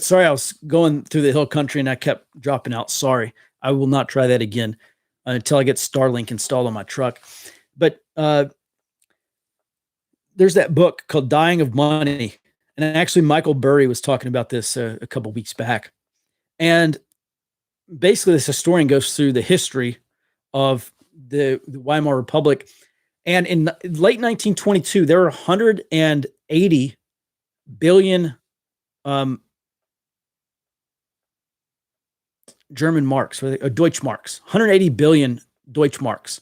sorry, I was going through the hill country and I kept dropping out. Sorry. I will not try that again until I get Starlink installed on my truck. But there's that book called Dying of Money. And actually Michael Burry was talking about this a couple weeks back. And basically this historian goes through the history of the Weimar Republic. And in late 1922, there were 180 billion German marks, or Deutschmarks, 180 billion Deutschmarks.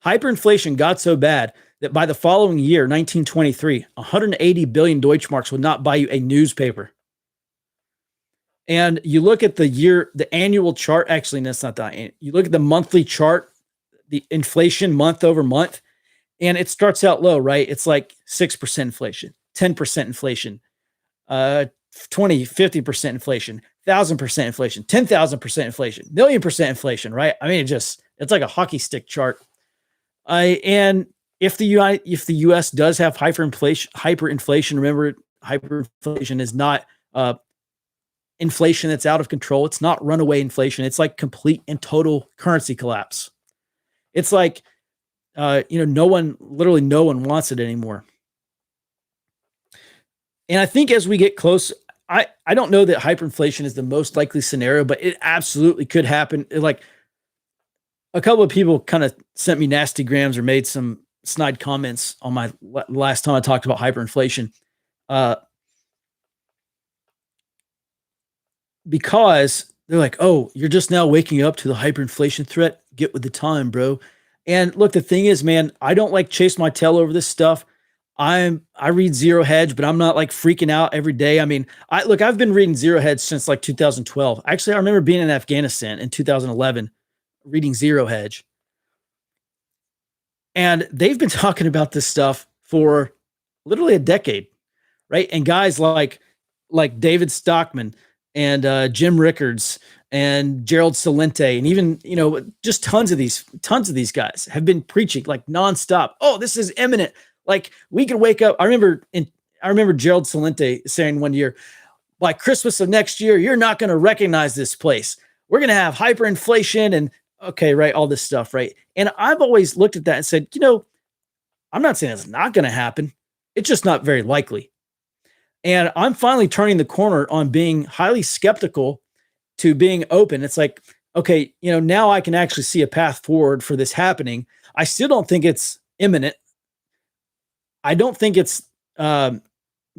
Hyperinflation got so bad that by the following year, 1923, 180 billion Deutschmarks would not buy you a newspaper. And you look at the annual chart, actually, that's not that. You look at the monthly chart, the inflation month over month, and it starts out low, right? It's like 6% inflation, 10% inflation, 20, 50% inflation, 1,000% inflation, 10,000% inflation, 1,000,000% inflation, right? I mean, it's like a hockey stick chart. And if the U.S. does have hyperinflation, remember, hyperinflation is not inflation that's out of control. It's not runaway inflation. It's like complete and total currency collapse. It's like, no one wants it anymore. And I think as we get close, I don't know that hyperinflation is the most likely scenario, but it absolutely could happen. Like a couple of people kind of sent me nasty grams or made some snide comments on my last time I talked about hyperinflation. Because they're like, oh, you're just now waking up to the hyperinflation threat. Get with the time, bro. And look, the thing is, man, I don't like chase my tail over this stuff. I read Zero Hedge, but I'm not like freaking out every day. I mean, I've been reading Zero Hedge since like 2012. Actually, I remember being in Afghanistan in 2011, reading Zero Hedge. And they've been talking about this stuff for literally a decade, right? And guys like David Stockman and Jim Rickards and Gerald Celente, and even, just tons of these guys have been preaching like nonstop. Oh, this is imminent. Like we could wake up. I remember Gerald Celente saying one year, by Christmas of next year, you're not going to recognize this place. We're going to have hyperinflation and right, all this stuff, right? And I've always looked at that and said, I'm not saying it's not going to happen. It's just not very likely. And I'm finally turning the corner on being highly skeptical to being open. It's like, okay, now I can actually see a path forward for this happening. I still don't think it's imminent. I don't think it's, but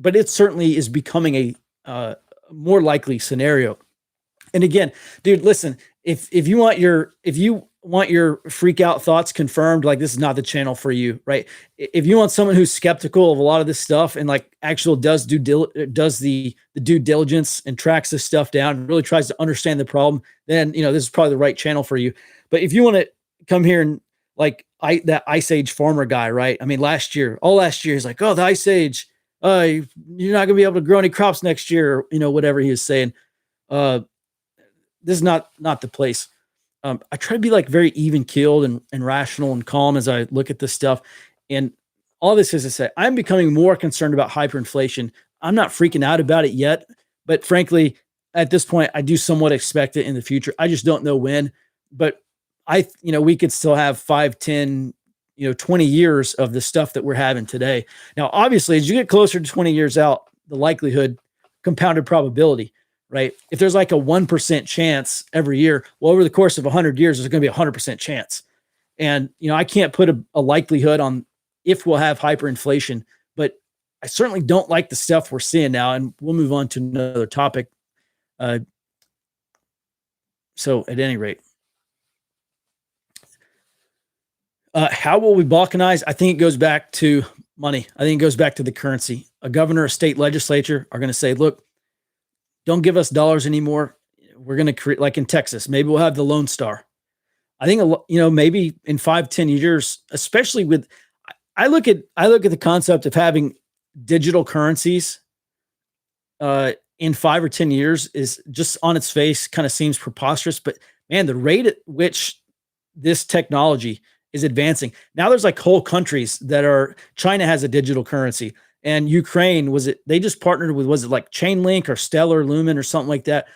it certainly is becoming a more likely scenario. And again, dude, listen, if you want your freak out thoughts confirmed, like this is not the channel for you, right? If you want someone who's skeptical of a lot of this stuff and like does the due diligence and tracks this stuff down and really tries to understand the problem, then this is probably the right channel for you. But if you want to come here and like that Ice Age farmer guy, right? I mean, all last year he's like, oh, the Ice Age, you're not gonna be able to grow any crops next year, or, whatever he was saying. This is not the place. I try to be like very even keeled and rational and calm as I look at this stuff. And all this is to say, I'm becoming more concerned about hyperinflation. I'm not freaking out about it yet, but frankly, at this point, I do somewhat expect it in the future. I just don't know when, but we could still have 5, 10, 20 years of the stuff that we're having today. Now, obviously, as you get closer to 20 years out, the likelihood, compounded probability, right? If there's like a 1% chance every year, well, over the course of 100 years, there's going to be a 100% chance. And, I can't put a likelihood on if we'll have hyperinflation, but I certainly don't like the stuff we're seeing now. And we'll move on to another topic. So at any rate, how will we balkanize? I think it goes back to money. I think it goes back to the currency. A governor, a state legislature are going to say, look, don't give us dollars anymore. We're going to create, like in Texas, maybe we'll have the Lone Star. I think, maybe in 5, 10 years, especially with, I look at the concept of having digital currencies in 5 or 10 years is just on its face kind of seems preposterous, but man, the rate at which this technology is advancing. Now there's like whole countries that are, China has a digital currency, and Ukraine they just partnered with, was it like Chainlink or Stellar Lumen or something like that,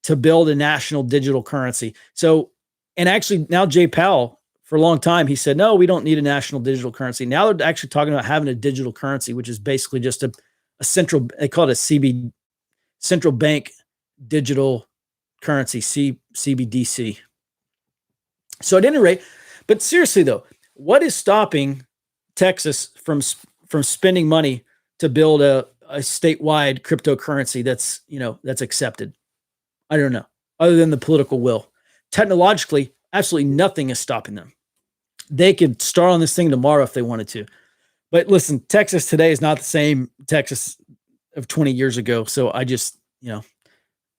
to build a national digital currency. So, and actually now Jay Powell, for a long time, he said, no, we don't need a national digital currency. Now they're actually talking about having a digital currency, which is basically just a central, they call it a central bank digital currency, CBDC. So at any rate, but seriously though, what is stopping Texas from spending money to build a statewide cryptocurrency that's accepted? I don't know, other than the political will. Technologically, absolutely nothing is stopping them. They could start on this thing tomorrow if they wanted to. But listen, Texas today is not the same Texas of 20 years ago. So I just,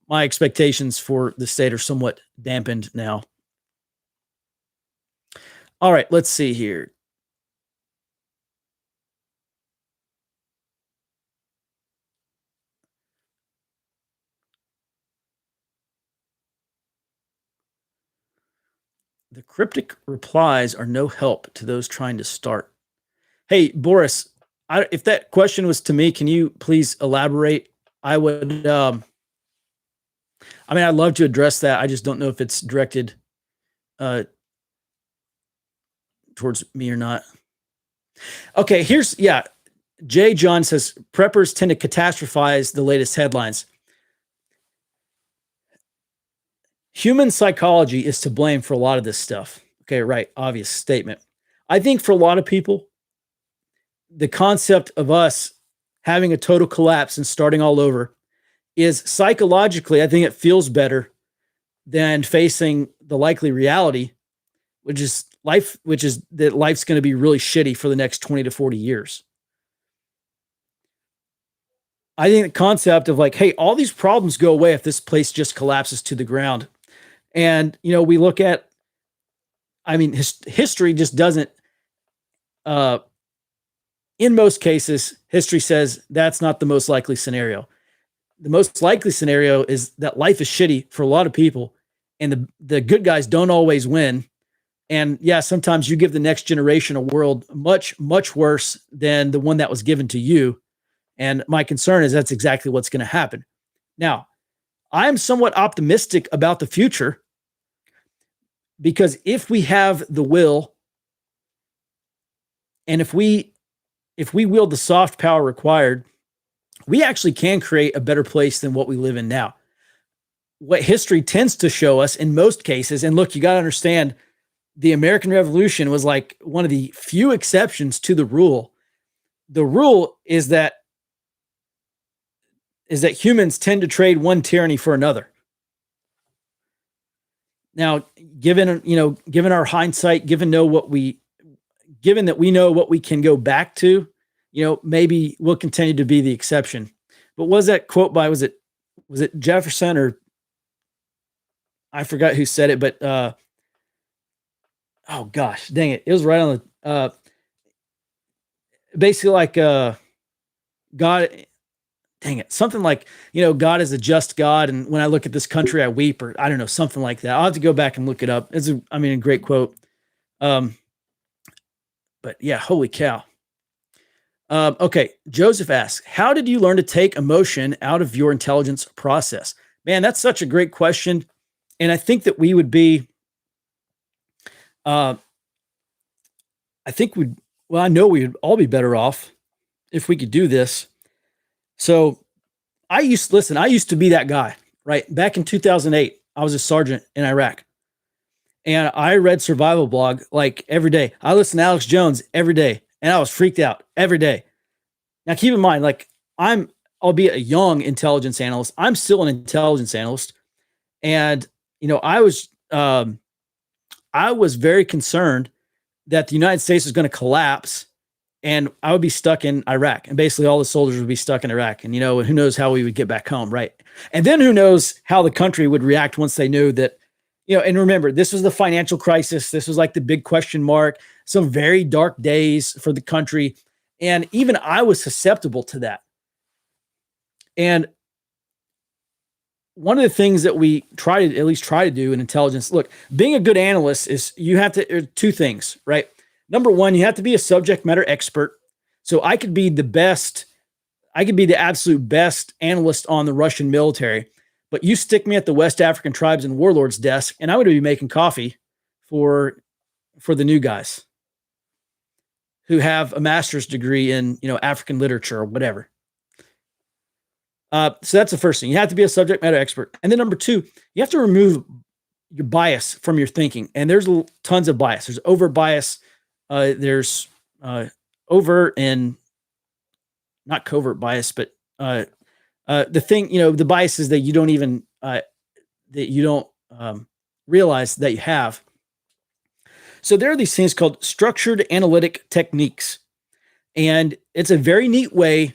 my expectations for the state are somewhat dampened now. All right, let's see here. The cryptic replies are no help to those trying to start. Hey, Boris, if that question was to me, can you please elaborate? I would, I'd love to address that. I just don't know if it's directed towards me or not. Okay, Jay John says, preppers tend to catastrophize the latest headlines. Human psychology is to blame for a lot of this stuff. Okay, right. Obvious statement. I think for a lot of people, the concept of us having a total collapse and starting all over is psychologically, I think it feels better than facing the likely reality, which is that life's going to be really shitty for the next 20 to 40 years. I think the concept of like, hey, all these problems go away if this place just collapses to the ground. And, we look at, history just doesn't, in most cases, history says that's not the most likely scenario. The most likely scenario is that life is shitty for a lot of people, and the good guys don't always win. And yeah, sometimes you give the next generation a world much, much worse than the one that was given to you. And my concern is that's exactly what's going to happen. Now, I'm somewhat optimistic about the future, because if we have the will, and if we wield the soft power required, we actually can create a better place than what we live in now. What history tends to show us in most cases, and look, you got to understand, the American Revolution was like one of the few exceptions to the rule. The rule is that humans tend to trade one tyranny for another. Now, given our hindsight, given that we know what we can go back to, maybe we'll continue to be the exception. But was that quote by, was it Jefferson, or I forgot who said it, but oh gosh, dang it. It was right on the basically like God, dang it, something like, God is a just God, and when I look at this country, I weep, or I don't know, something like that. I'll have to go back and look it up. It's a great quote. But yeah, holy cow. Okay, Joseph asks, how did you learn to take emotion out of your intelligence process? Man, that's such a great question. And I think that we would be, uh, I think we'd, well, I know we'd all be better off if we could do this. So I used to be that guy, right? Back in 2008, I was a sergeant in Iraq and I read survival blog like every day. I listened to Alex Jones every day and I was freaked out every day. Now keep in mind, like albeit a young intelligence analyst, I'm still an intelligence analyst. And, I was very concerned that the United States was going to collapse and I would be stuck in Iraq and basically all the soldiers would be stuck in Iraq. And, who knows how we would get back home. Right. And then who knows how the country would react once they knew that, and remember, this was the financial crisis. This was like the big question mark, some very dark days for the country. And even I was susceptible to that. And one of the things that we try to do in intelligence, look, being a good analyst is you have to, two things, right? Number one, you have to be a subject matter expert. So I could be the absolute best analyst on the Russian military, but you stick me at the West African tribes and warlords desk, and I would be making coffee for the new guys who have a master's degree in, African literature or whatever. So that's the first thing. You have to be a subject matter expert. And then number two, you have to remove your bias from your thinking. And there's tons of bias. There's overt bias. There's overt and not covert bias, but the thing, the bias is that you don't even, realize that you have. So there are these things called structured analytic techniques. And it's a very neat way.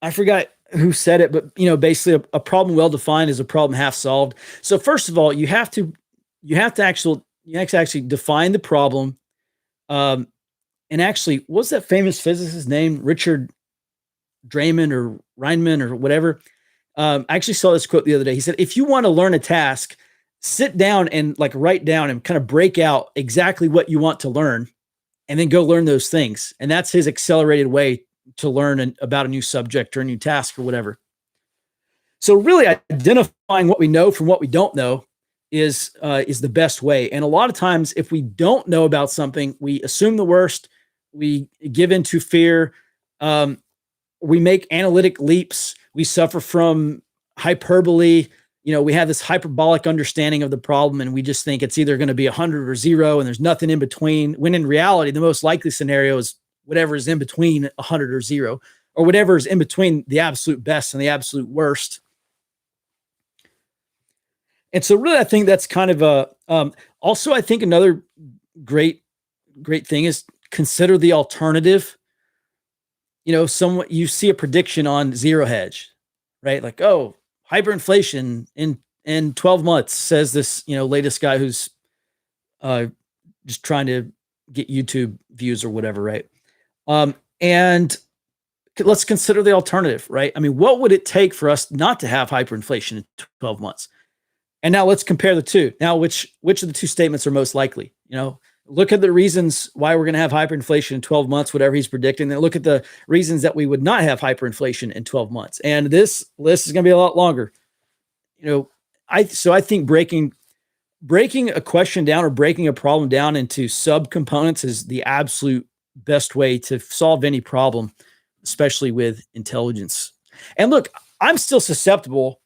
I forgot who said it, but basically a problem well defined is a problem half solved. So first of all, you have to actually define the problem. And actually, what's that famous physicist's name? Richard Drayman or Reinman or whatever. I actually saw this quote the other day. He said, if you want to learn a task, sit down and write down and kind of break out exactly what you want to learn and then go learn those things. And that's his accelerated way to learn about a new subject or a new task or whatever. So really identifying what we know from what we don't know is the best way. And a lot of times if we don't know about something, we assume the worst, we give into fear, we make analytic leaps, we suffer from hyperbole. We have this hyperbolic understanding of the problem and we just think it's either going to be 100 or 0 and there's nothing in between, when in reality, the most likely scenario is whatever is in between 100 or 0, or whatever is in between the absolute best and the absolute worst. And so really, I think that's kind of also, I think another great thing is consider the alternative. You see a prediction on Zero Hedge, right? Like, oh, hyperinflation in 12 months, says this, latest guy who's just trying to get YouTube views or whatever, right? And let's consider the alternative, right? I mean, what would it take for us not to have hyperinflation in 12 months? And now let's compare the two. Now, which of the two statements are most likely? Look at the reasons why we're going to have hyperinflation in 12 months, whatever he's predicting. Then look at the reasons that we would not have hyperinflation in 12 months. And this list is going to be a lot longer. I think breaking a question down or breaking a problem down into subcomponents is the absolute best way to solve any problem, especially with intelligence. And look, I'm still susceptible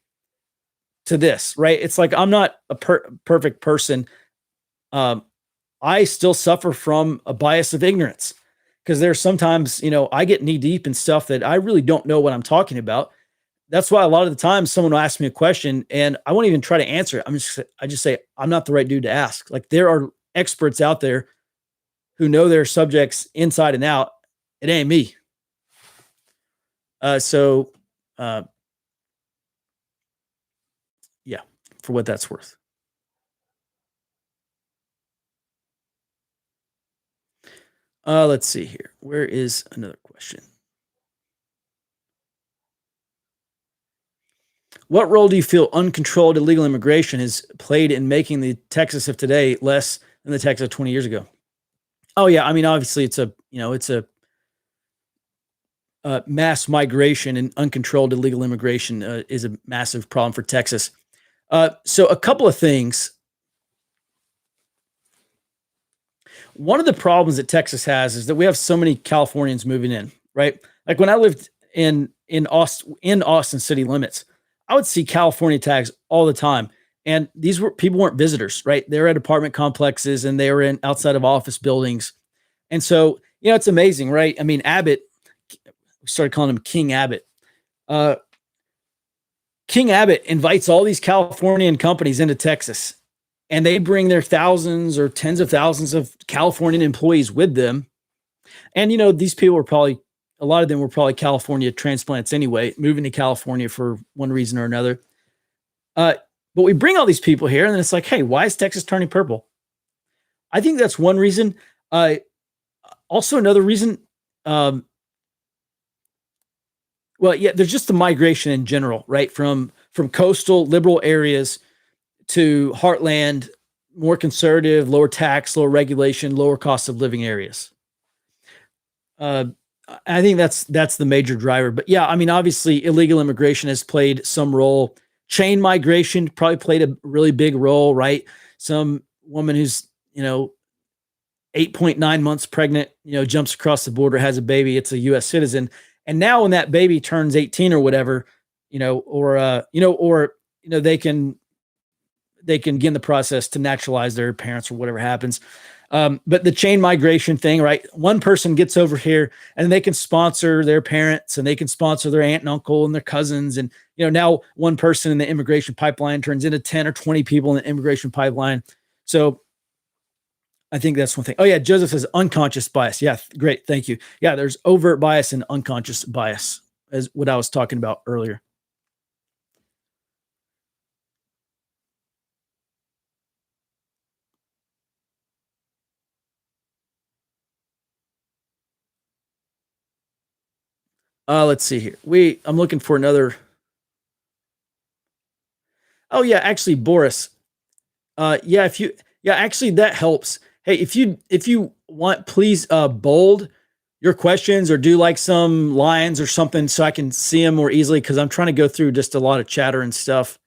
to this, right? It's like, I'm not a perfect person. I still suffer from a bias of ignorance because there's sometimes, I get knee deep in stuff that I really don't know what I'm talking about. That's why a lot of the time someone will ask me a question and I won't even try to answer it. I just say, I'm not the right dude to ask. Like, there are experts out there who know their subjects inside and out. It ain't me. Yeah, for what that's worth. Let's see here. Where is another question? What role do you feel uncontrolled illegal immigration has played in making the Texas of today less than the Texas of 20 years ago? Oh yeah, I mean, obviously it's a it's a mass migration and uncontrolled illegal immigration is a massive problem for Texas. So a couple of things. One of the problems that Texas has is that we have so many Californians moving in, right? Like when I lived in Austin city limits, I would see California tags all the time. And these were people weren't visitors, right? They were at apartment complexes and they were in outside of office buildings. And so, it's amazing, right? I mean, Abbott, we started calling him King Abbott. Uh, King Abbott invites all these Californian companies into Texas, and they bring their thousands or tens of thousands of Californian employees with them. And these people were probably a lot of them were probably California transplants anyway, moving to California for one reason or another. But we bring all these people here, and then it's like, hey, why is Texas turning purple? I think that's one reason. Also, another reason. Well, yeah, there's just the migration in general, right? From coastal liberal areas to heartland, more conservative, lower tax, lower regulation, lower cost of living areas. I think that's the major driver. But yeah, I mean, obviously, illegal immigration has played some role. Chain migration probably played a really big role, right? Some woman who's 8.9 months pregnant, jumps across the border, has a baby. It's a U.S. citizen. And now when that baby turns 18 or whatever, they can begin the process to naturalize their parents or whatever happens. But the chain migration thing, right? One person gets over here and they can sponsor their parents and they can sponsor their aunt and uncle and their cousins. And, now one person in the immigration pipeline turns into 10 or 20 people in the immigration pipeline. So I think that's one thing. Oh yeah, Joseph says unconscious bias. Yeah, great, thank you. Yeah, there's overt bias and unconscious bias, as what I was talking about earlier. Let's see here. I'm looking for another. Oh yeah, actually, Boris. Actually, that helps. Hey, if you want, please bold your questions or do like some lines or something so I can see them more easily, because I'm trying to go through just a lot of chatter and stuff,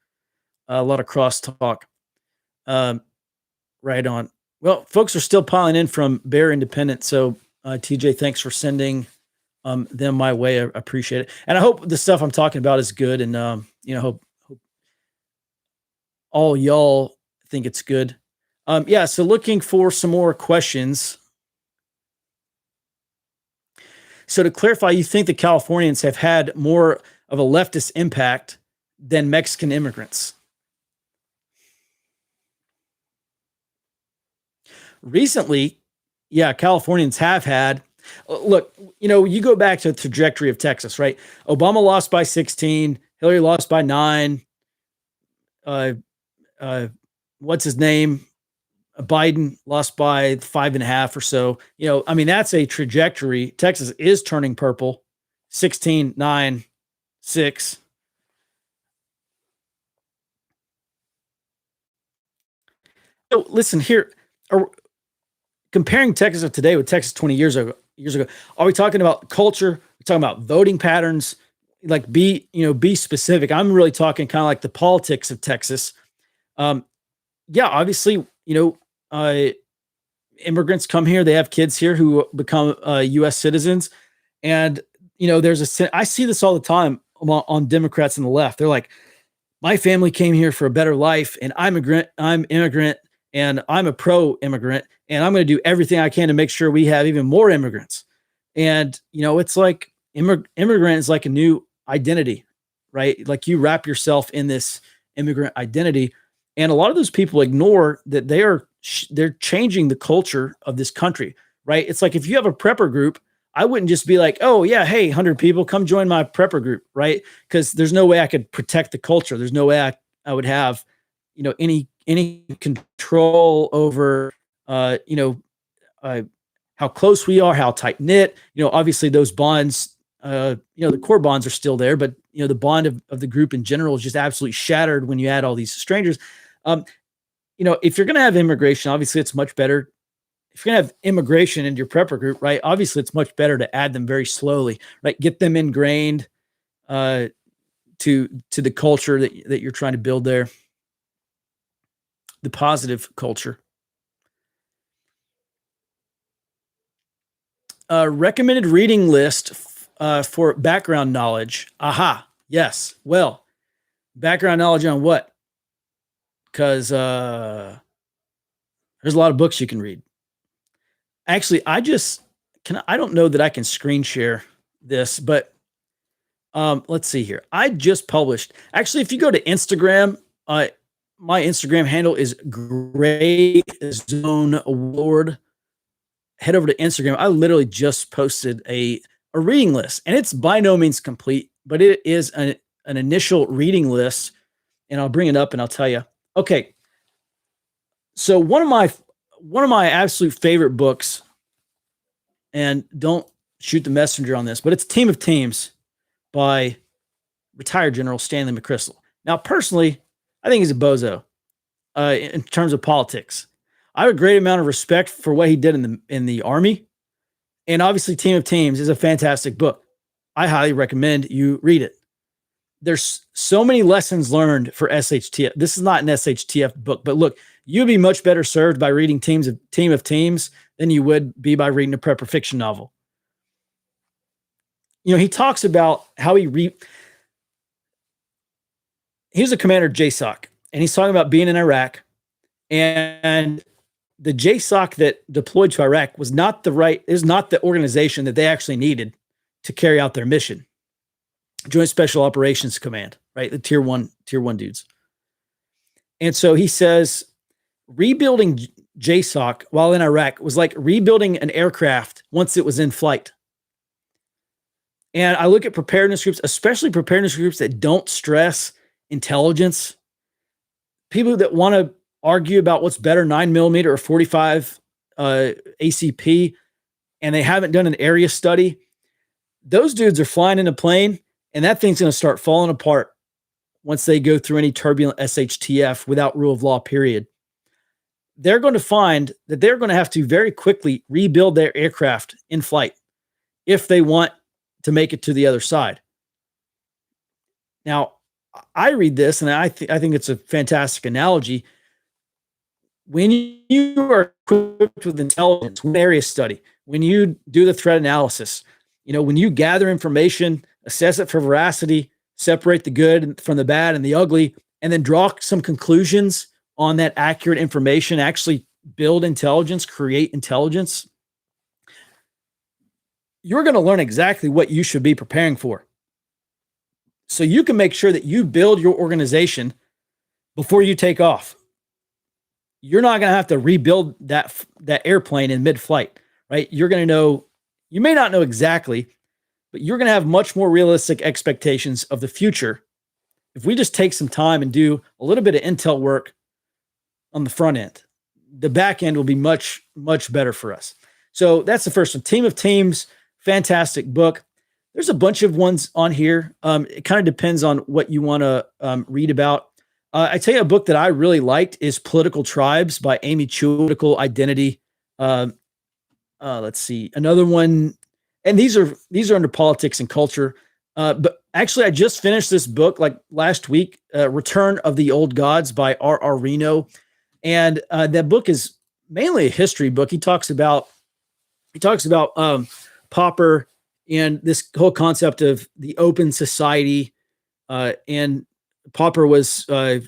a lot of crosstalk. Right on. Well, folks are still piling in from Bear Independent, so TJ, thanks for sending them my way. I appreciate it, and I hope the stuff I'm talking about is good, and hope all y'all think it's good. So looking for some more questions. So to clarify, you think the Californians have had more of a leftist impact than Mexican immigrants? Recently, yeah, Californians have had. Look, you go back to the trajectory of Texas, right? Obama lost by 16, Hillary lost by 9. What's his name? Biden lost by 5.5 or so. That's a trajectory. Texas is turning purple. 16, 9, 6. So listen here. Comparing Texas of today with Texas 20 years ago, are we talking about culture? We're talking about voting patterns. Like be specific. I'm really talking kind of like the politics of Texas. Obviously, immigrants come here, they have kids here who become U.S. citizens. And, I see this all the time on Democrats and the left. They're like, my family came here for a better life, and I'm immigrant, and I'm a pro-immigrant, and I'm going to do everything I can to make sure we have even more immigrants. And, it's like immigrant is like a new identity, right? Like you wrap yourself in this immigrant identity. And a lot of those people ignore that they're changing the culture of this country, right? It's like if you have a prepper group, I wouldn't just be like, oh yeah, hey, 100 people, come join my prepper group, right? Because there's no way I could protect the culture. There's no way I would have, any control over, how close we are, how tight knit. Obviously those bonds, the core bonds are still there, but the bond of the group in general is just absolutely shattered when you add all these strangers. If you're going to have immigration, obviously it's much better if you're gonna have immigration into your prepper group, right? Obviously, it's much better to add them very slowly, right? Get them ingrained to the culture that you're trying to build there, the positive culture. Recommended reading list for background knowledge. Aha, yes. Well, background knowledge on what? Because there's a lot of books you can read. Actually, I don't know that I can screen share this, but let's see here. I just published. Actually, if you go to Instagram, my Instagram handle is Gray Zone Award. Head over to Instagram. I literally just posted a reading list, and it's by no means complete, but it is an initial reading list, and I'll bring it up and I'll tell you. Okay, so one of my absolute favorite books, and don't shoot the messenger on this, but it's Team of Teams by retired General Stanley McChrystal. Now, personally, I think he's a bozo in terms of politics. I have a great amount of respect for what he did in the Army, and obviously, Team of Teams is a fantastic book. I highly recommend you read it. There's so many lessons learned for SHTF. This is not an SHTF book, but look, you'd be much better served by reading Team of Teams than you would be by reading a prepper fiction novel. You know, he talks about how he was a commander of JSOC, and he's talking about being in Iraq, and the JSOC that deployed to Iraq is not the organization that they actually needed to carry out their mission. Joint Special Operations Command, right? The tier one dudes. And so he says, rebuilding JSOC while in Iraq was like rebuilding an aircraft once it was in flight. And I look at preparedness groups, especially preparedness groups that don't stress intelligence, people that want to argue about what's better, 9mm or 45 ACP, and they haven't done an area study. Those dudes are flying in a plane, and that thing's going to start falling apart once they go through any turbulent SHTF without rule of law, period. They're going to find that they're going to have to very quickly rebuild their aircraft in flight if they want to make it to the other side. Now, I read this, and I think it's a fantastic analogy. When you are equipped with intelligence, when area study, when you do the threat analysis, you know, when you gather information, assess it for veracity, separate the good from the bad and the ugly, and then draw some conclusions on that accurate information, actually build intelligence, create intelligence, you're going to learn exactly what you should be preparing for. So you can make sure that you build your organization before you take off. You're not going to have to rebuild that airplane in mid-flight, right? You're going to know, you may not know exactly, but you're going to have much more realistic expectations of the future if we just take some time and do a little bit of intel work on the front end. The back end will be much, much better for us. So that's the first one. Team of Teams, fantastic book. There's a bunch of ones on here. It kind of depends on what you want to read about. I tell you, a book that I really liked is Political Tribes by Amy Chua, Political Identity. Let's see. Another one, and these are under politics and culture. But actually, I just finished this book like last week, Return of the Old Gods by R.R. Reno. And that book is mainly a history book. He talks about Popper and this whole concept of the open society. And Popper was a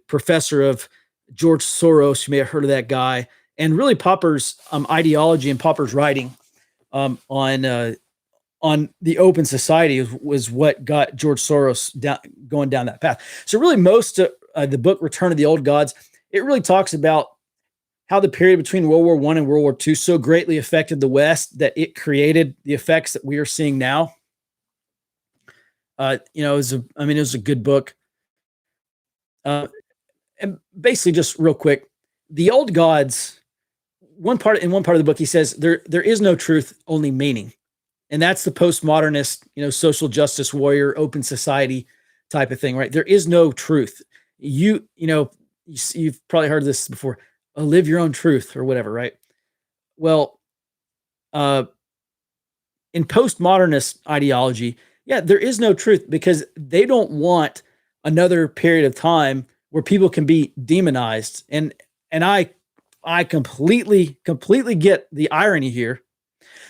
professor of George Soros. You may have heard of that guy. And really Popper's ideology and Popper's writing on the open society was what got George Soros going down that path. So really most of the book, Return of the Old Gods, it really talks about how the period between World War I and World War II so greatly affected the West that it created the effects that we are seeing now. It was a good book. And basically, just real quick, the old gods, in one part of the book, he says there is no truth, only meaning. And that's the postmodernist, social justice warrior, open society type of thing, right? There is no truth. You've probably heard this before. Live your own truth or whatever, right? Well, in postmodernist ideology, yeah, there is no truth because they don't want another period of time where people can be demonized. And I completely get the irony here,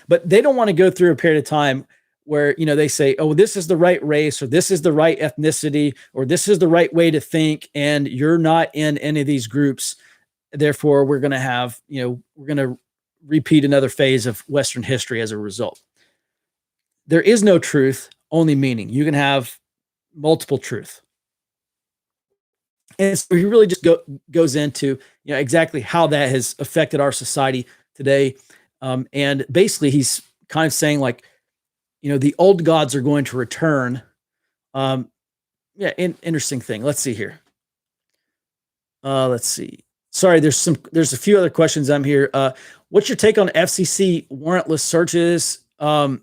but they don't want to go through a period of time where, they say, oh, this is the right race, or this is the right ethnicity, or this is the right way to think, and you're not in any of these groups. Therefore, we're going to have, we're going to repeat another phase of Western history as a result. There is no truth, only meaning. You can have multiple truth. And so he really just goes into exactly how that has affected our society today. And basically, he's kind of saying like, the old gods are going to return. Interesting thing. Let's see here. Let's see. Sorry, there's a few other questions I'm here. What's your take on FCC warrantless searches? I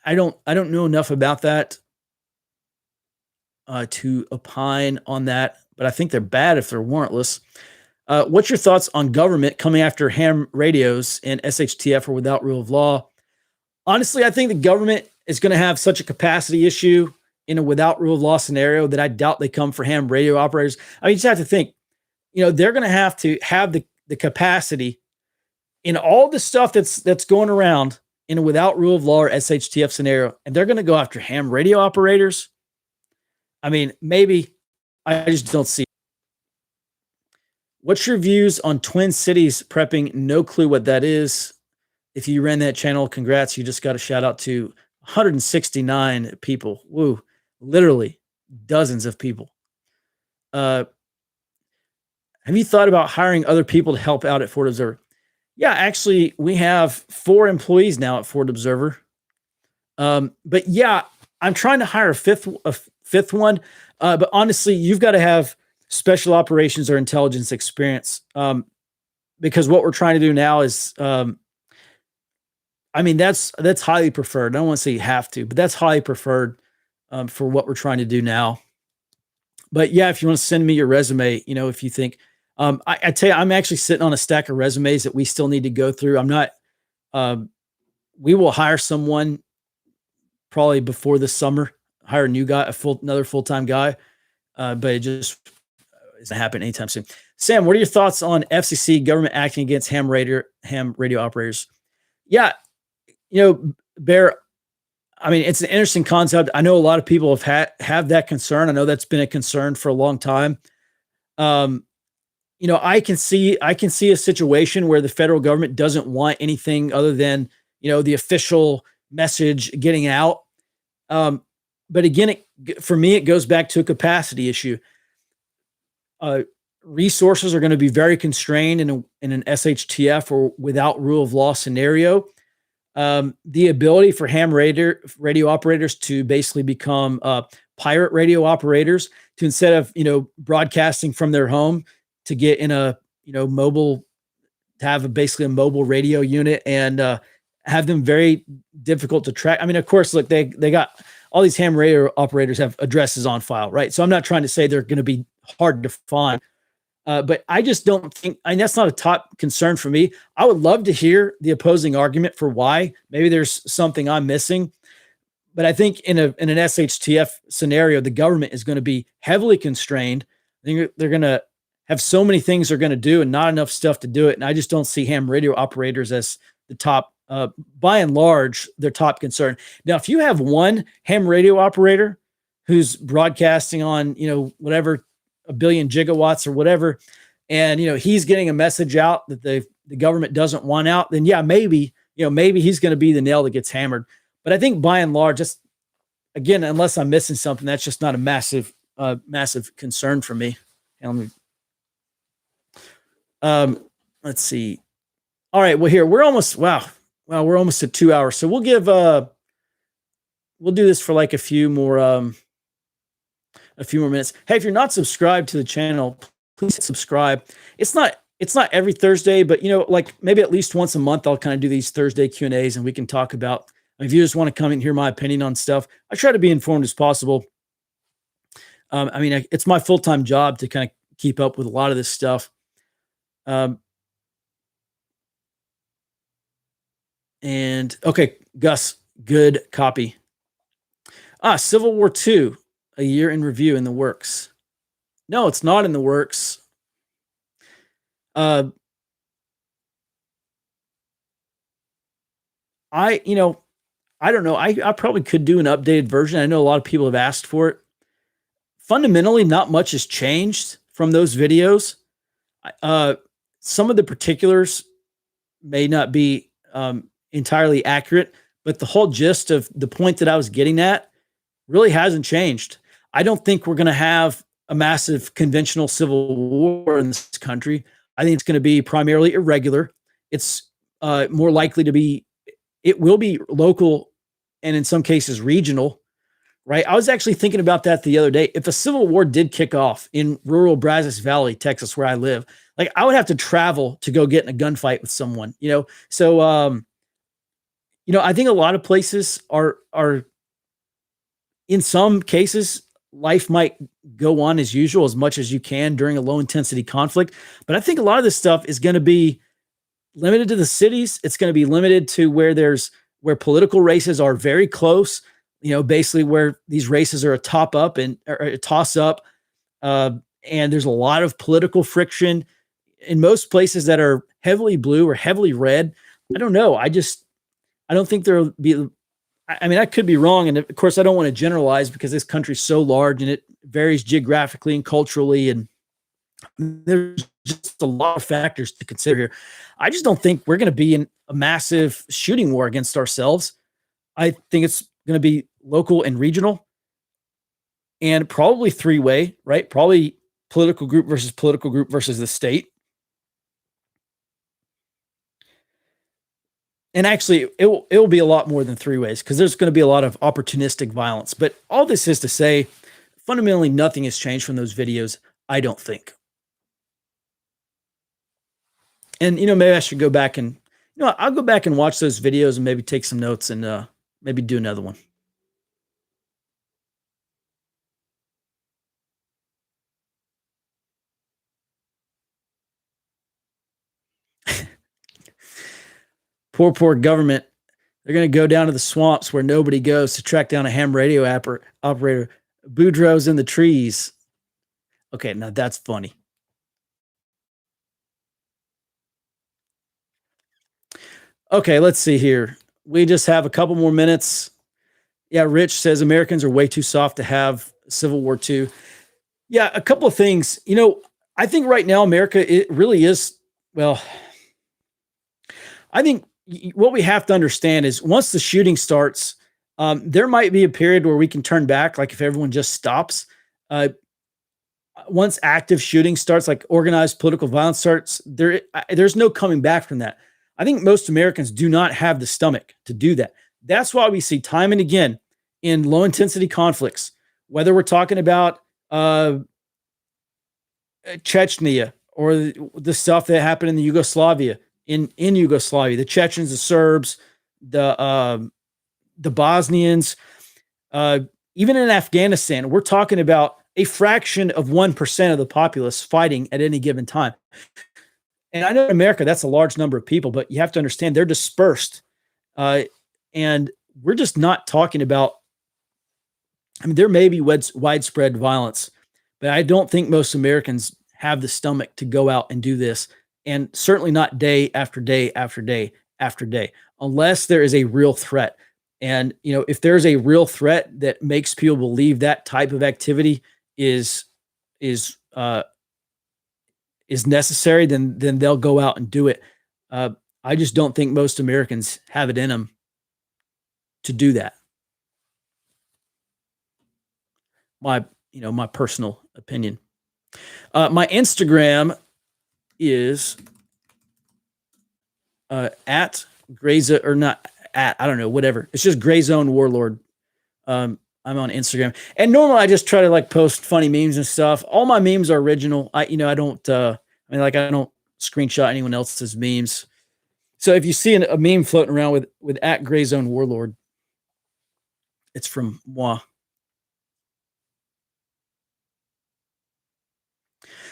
don't know enough about that to opine on that, but I think they're bad if they're warrantless. What's your thoughts on government coming after ham radios and SHTF or without rule of law? Honestly, I think the government is going to have such a capacity issue in a without rule of law scenario that I doubt they come for ham radio operators. I mean, you just have to think, they're going to have the capacity in all the stuff that's going around in a without rule of law or SHTF scenario, and they're going to go after ham radio operators. I mean, maybe I just don't see it. What's your views on Twin Cities prepping? No clue what that is. If you ran that channel, congrats. You just got a shout out to 169 people. Woo. Literally dozens of people. Have you thought about hiring other people to help out at Fort Observer? Yeah, actually, we have 4 employees now at Fort Observer. But yeah, I'm trying to hire a fifth one. But honestly, you've got to have special operations or intelligence experience. Because what we're trying to do now is, that's highly preferred. I don't want to say you have to, but that's highly preferred for what we're trying to do now. But yeah, if you want to send me your resume, if you think, I tell you, I'm actually sitting on a stack of resumes that we still need to go through. I'm not, we will hire someone probably before the summer, hire a new guy, another full-time guy. But it just isn't happening anytime soon. Sam, what are your thoughts on FCC government acting against ham radio operators? Yeah, Bear, I mean, it's an interesting concept. I know a lot of people have that concern. I know that's been a concern for a long time. I can see a situation where the federal government doesn't want anything other than, the official message getting out. But again, for me, it goes back to a capacity issue. Resources are going to be very constrained in an SHTF or without rule of law scenario. The ability for ham radio operators to basically become pirate radio operators, to instead of broadcasting from their home, to get in a mobile, to have basically a mobile radio unit and have them very difficult to track. I mean, of course, look, they got all these ham radio operators have addresses on file, right? So I'm not trying to say they're going to be hard to find. But I just don't think, and that's not a top concern for me. I would love to hear the opposing argument for why. Maybe there's something I'm missing. But I think in an SHTF scenario, the government is going to be heavily constrained. I think they're going to have so many things they're going to do and not enough stuff to do it. And I just don't see ham radio operators as the top, by and large, their top concern. Now, if you have one ham radio operator who's broadcasting on, whatever, 1 billion gigawatts or whatever, and he's getting a message out that the government doesn't want out, then yeah, maybe he's going to be the nail that gets hammered. But I think by and large, just again, unless I'm missing something, that's just not a massive concern for me. And let's see. All right, well, here we're almost we're almost at 2 hours, so we'll do this for like a few more minutes. Hey, if you're not subscribed to the channel, please subscribe. It's not every Thursday, but like maybe at least once a month, I'll kind of do these Thursday Q&As and we can talk about, if you just want to come and hear my opinion on stuff, I try to be informed as possible. It's my full-time job to kind of keep up with a lot of this stuff. And okay, Gus, good copy. Civil War II, a year in review in the works. No, it's not in the works. I don't know. I probably could do an updated version. I know a lot of people have asked for it. Fundamentally, not much has changed from those videos. Some of the particulars may not be entirely accurate, but the whole gist of the point that I was getting at really hasn't changed. I don't think we're going to have a massive conventional civil war in this country. I think it's going to be primarily irregular. It's more likely to be, it will be local and in some cases regional, right? I was actually thinking about that the other day. If a civil war did kick off in rural Brazos Valley, Texas, where I live, like I would have to travel to go get in a gunfight with someone, So, I think a lot of places are in some cases, life might go on as usual as much as you can during a low intensity conflict. But I think a lot of this stuff is going to be limited to the cities. It's going to be limited to where political races are very close, basically where these races are a top up or a toss up. And there's a lot of political friction in most places that are heavily blue or heavily red. I don't know. I don't think there'll be, I mean, I could be wrong. And of course I don't want to generalize because this country's so large and it varies geographically and culturally. And there's just a lot of factors to consider here. I just don't think we're going to be in a massive shooting war against ourselves. I think it's going to be local and regional and probably three-way, right? Probably political group versus the state. And actually, it will be a lot more than three ways because there's going to be a lot of opportunistic violence. But all this is to say, fundamentally, nothing has changed from those videos, I don't think. And, maybe I should go back and, I'll go back and watch those videos and maybe take some notes and maybe do another one. Poor government. They're going to go down to the swamps where nobody goes to track down a ham radio operator. Boudreaux's in the trees. Okay, now that's funny. Okay, let's see here. We just have a couple more minutes. Yeah, Rich says Americans are way too soft to have Civil War II. Yeah, a couple of things. I think right now America, it really is, well, I think what we have to understand is once the shooting starts, there might be a period where we can turn back, like if everyone just stops. Once active shooting starts, like organized political violence starts, there's no coming back from that. I think most Americans do not have the stomach to do that. That's why we see time and again in low intensity conflicts, whether we're talking about Chechnya or the stuff that happened in the Yugoslavia, in Yugoslavia, the Chechens, the Serbs, the Bosnians, even in Afghanistan, we're talking about a fraction of 1% of the populace fighting at any given time. And I know in America, that's a large number of people, but you have to understand they're dispersed. And we're just not talking about, I mean, there may be widespread violence, but I don't think most Americans have the stomach to go out and do this. And certainly not day after day after day after day, unless there is a real threat. And, if there's a real threat that makes people believe that type of activity is necessary, then they'll go out and do it. I just don't think most Americans have it in them to do that. My personal opinion. My Instagram is at Grayzone, or not at, I don't know, whatever. It's just Grayzone Warlord. I'm on Instagram, and normally I just try to post funny memes and stuff. All my memes are original. I don't I don't screenshot anyone else's memes. So if you see a meme floating around with at Grayzone Warlord, it's from moi.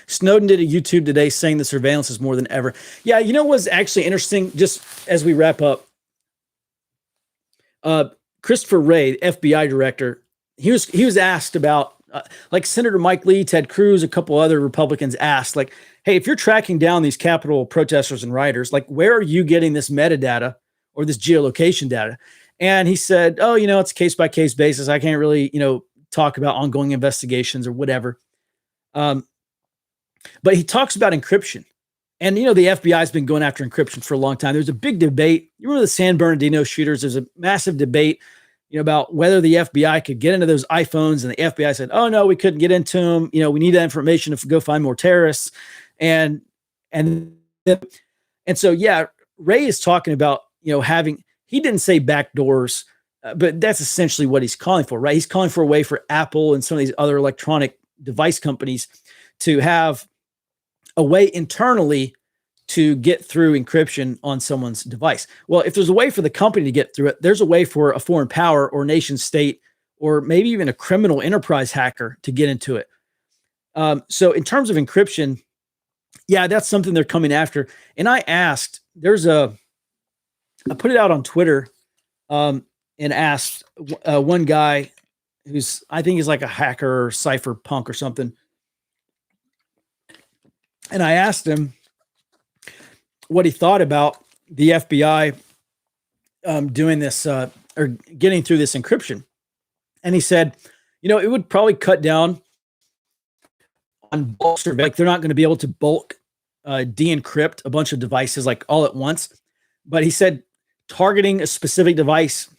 Snowden did a YouTube today saying the surveillance is more than ever. Yeah, what's actually interesting, just as we wrap up, Christopher Wray, the FBI director, he was asked about like Senator Mike Lee, Ted Cruz, a couple other Republicans asked, like, hey, if you're tracking down these Capitol protesters and rioters, like, where are you getting this metadata or this geolocation data? And he said, oh, it's a case by case basis. I can't really, talk about ongoing investigations or whatever. But he talks about encryption. And, the FBI has been going after encryption for a long time. There's a big debate. You remember the San Bernardino shooters? There's a massive debate, about whether the FBI could get into those iPhones. And the FBI said, oh, no, we couldn't get into them. We need that information to go find more terrorists. And so, yeah, Ray is talking about, he didn't say backdoors, but that's essentially what he's calling for, right? He's calling for a way for Apple and some of these other electronic device companies to have a way internally to get through encryption on someone's device. Well, if there's a way for the company to get through it, there's a way for a foreign power or nation state, or maybe even a criminal enterprise hacker to get into it. So in terms of encryption, yeah, that's something they're coming after. And I asked, I put it out on Twitter and asked one guy who's, I think he's like a hacker or cypherpunk or something. And I asked him what he thought about the FBI doing this or getting through this encryption. And he said, it would probably cut down on bulk surveillance. Like, they're not going to be able to bulk de-encrypt a bunch of devices like all at once. But he said targeting a specific device,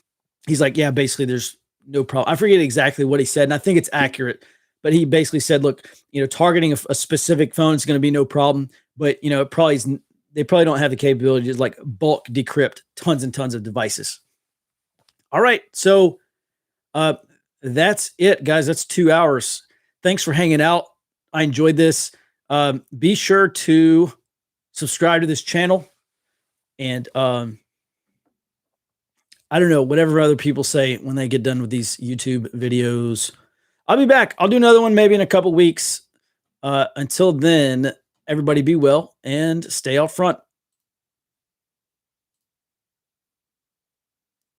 he's like, yeah, basically there's no problem. I forget exactly what he said, and I think it's accurate. But he basically said, look, targeting a specific phone is going to be no problem, but it probably isn't. They probably don't have the capability to like bulk decrypt tons and tons of devices. All right, so that's it, guys. That's 2 hours. Thanks for hanging out. I enjoyed this. Be sure to subscribe to this channel, and I don't know, whatever other people say when they get done with these YouTube videos. I'll be back. I'll do another one maybe in a couple weeks. Until then, everybody be well and stay out front.